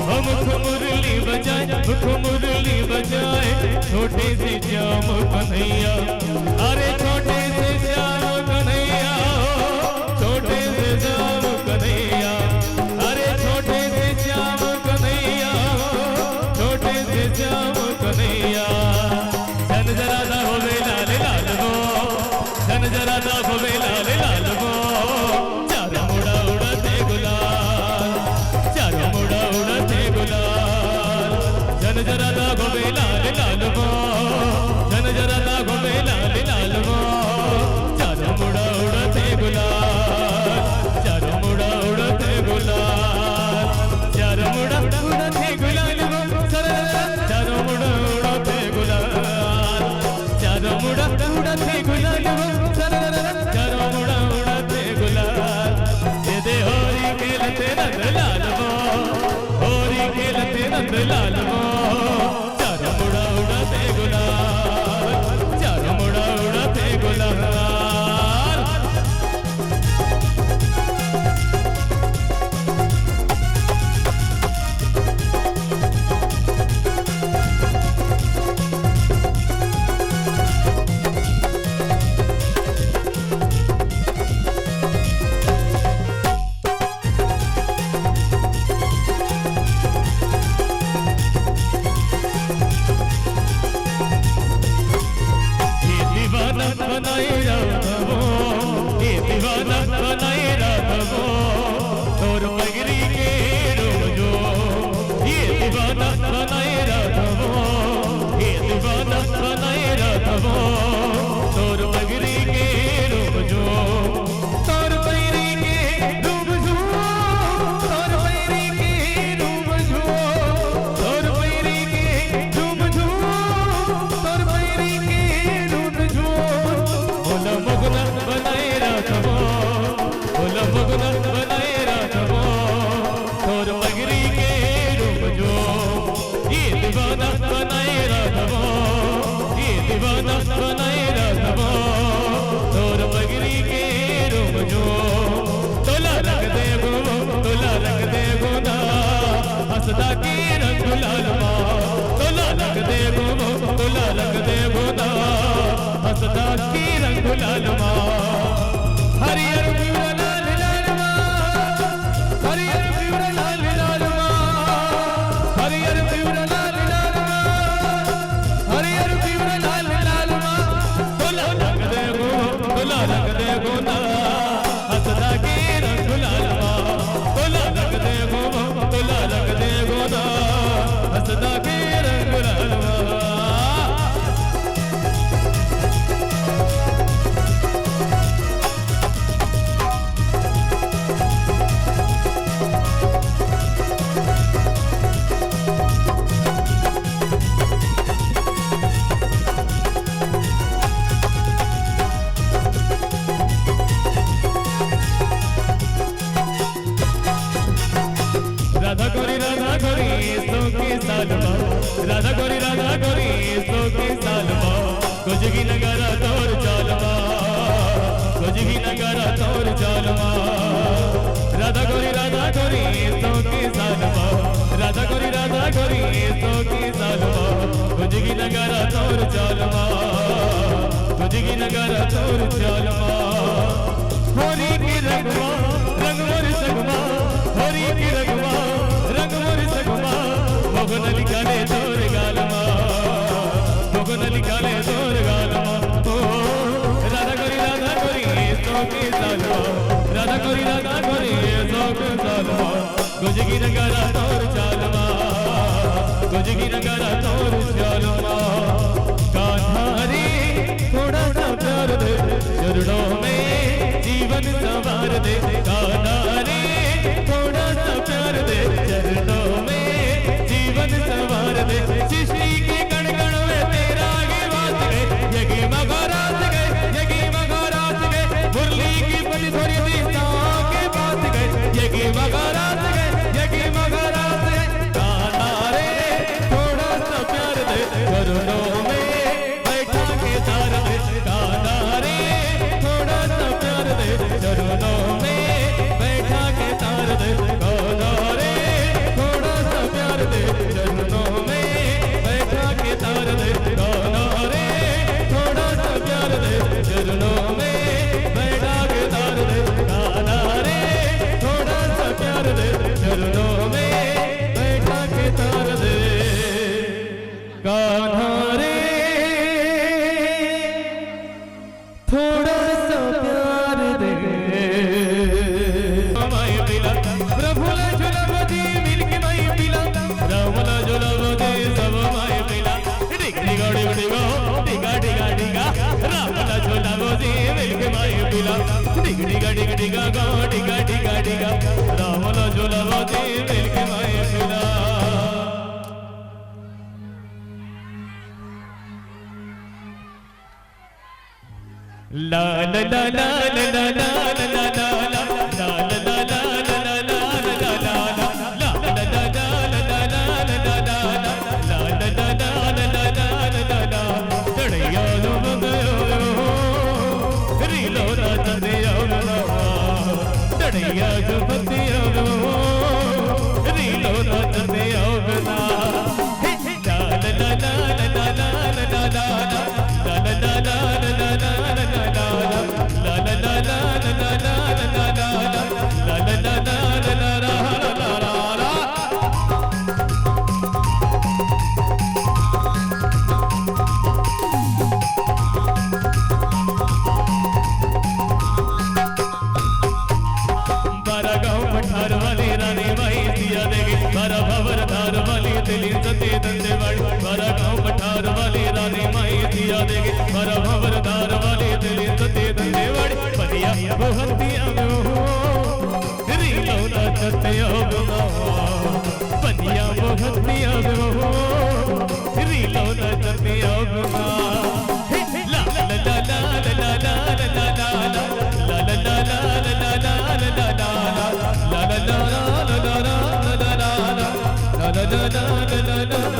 Speaker 2: हम मुरली बजाए छोटे से श्याम कन्हैया अरे छोटे से श्याम कन्हैया छोटे से श्याम कन्हैया अरे छोटे से श्याम कन्हैया छोटे से श्याम कन्हैया धन जरा दा होवे लाल लाल वो धन जरा दा होवे लाल लाल वो चारों मुड़ा उड़ते गुलाल चारों मुड़ा उड़ते गुलाल धन जरा दा होवे लाल लाल वो धन जरा दा होवे लाल लाल वो चारों मुड़ा उड़ते गुलाल चारों मुड़ा उड़ते गुलाल चारों मुड़ा उड़ते गुलाल वो चारों मुड़ा उड़ते गुलाल चारों मुड़ा उड़ते गुलाल चारों मुड़ा उड़ते गुलाल दे होरी खेलते नंद लाल वो होरी खेलते नंद लाल वो चारों मुड़ा उड़ते गुलाल चारों मुड़ा उड़ते गुलाल बनाए राघवो ये दीवाना बनाए राघवो और पगड़ी के रोजो ये दीवाना बनाए राघवो ये दीवाना बनाए राघवो और पगड़ी के रोजो और पगड़ी के रोजो और पगड़ी के रोजो और पगड़ी के रोजो और पगड़ी के रोजो बोला मगना बनाए राघवो बोला मगना बनाए राघवो और पगड़ी के रोजो ये दीवाना बनाए राघवो ये दीवाना बनाए राघवो और पगड़ी के रोजो तोला रख दे गोना हंसदा की रंग लाल तोला रख दे गोना राधा गोरी सो के सालमा गुजगी नगारा तोर चालमा गुजगी नगारा तोर चालमा राधा गोरी सो के सालमा राधा गोरी सो के सालमा गुजगी नगारा तोर चालमा गुजगी नगारा तोर चालमा होरी की रंगवा रंग मोर सगमा होरी की रंगवा रंग मोर सगमा भगन लिखाले तोर गालमा भगन लिखाले तोर गालमा ओ राधा गोरी सो के सालमा राधा गोरी सो के सालमा गुजगी नगारा तोर चालमा गुजगी नगारा तोर चालमा कान्हा रे थोड़ा सा प्यार दे चरणों में जीवन संवार दे कान्हा रे थोड़ा सा प्यार दे चरणों में जीवन संवार दे सृष्टि के गण गण में तेरा गे वास गए यगी मगरास गए मुरली की पति थोड़ी दिशा के पास गए यगी मगरास गए कान्हा रे थोड़ा सा प्यार दे चरणों में बैठा के तार दे कान्हा रे थोड़ा सा प्यार दे चरणों में बैठा के तार दे कान्हा रे थोड़ा सा प्यार दे चरणों में बैठा के तार दे कान्हा रे थोड़ा सा प्यार दे चरणों में बैठा के तार दे कान्हा रे थोड़ा सा प्यार दे चरणों में बैठा के तार दे कान्हा रे थोड़ा सा प्यार दे माय पिला प्रभु ला झुलवती मिलके माय पिला राम ला झुलवती सब माय पिला डिगा डिगा डिगा डिगा डिगा राम ला झुलवती मिलके माय पिला डिगा डिगा डिगा डिगा डिगा डिगा राम ला झुलवती मिलके माय पिला La la la la la la la la la la la la la la la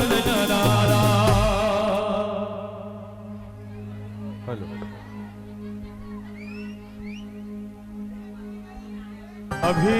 Speaker 2: la
Speaker 3: अभी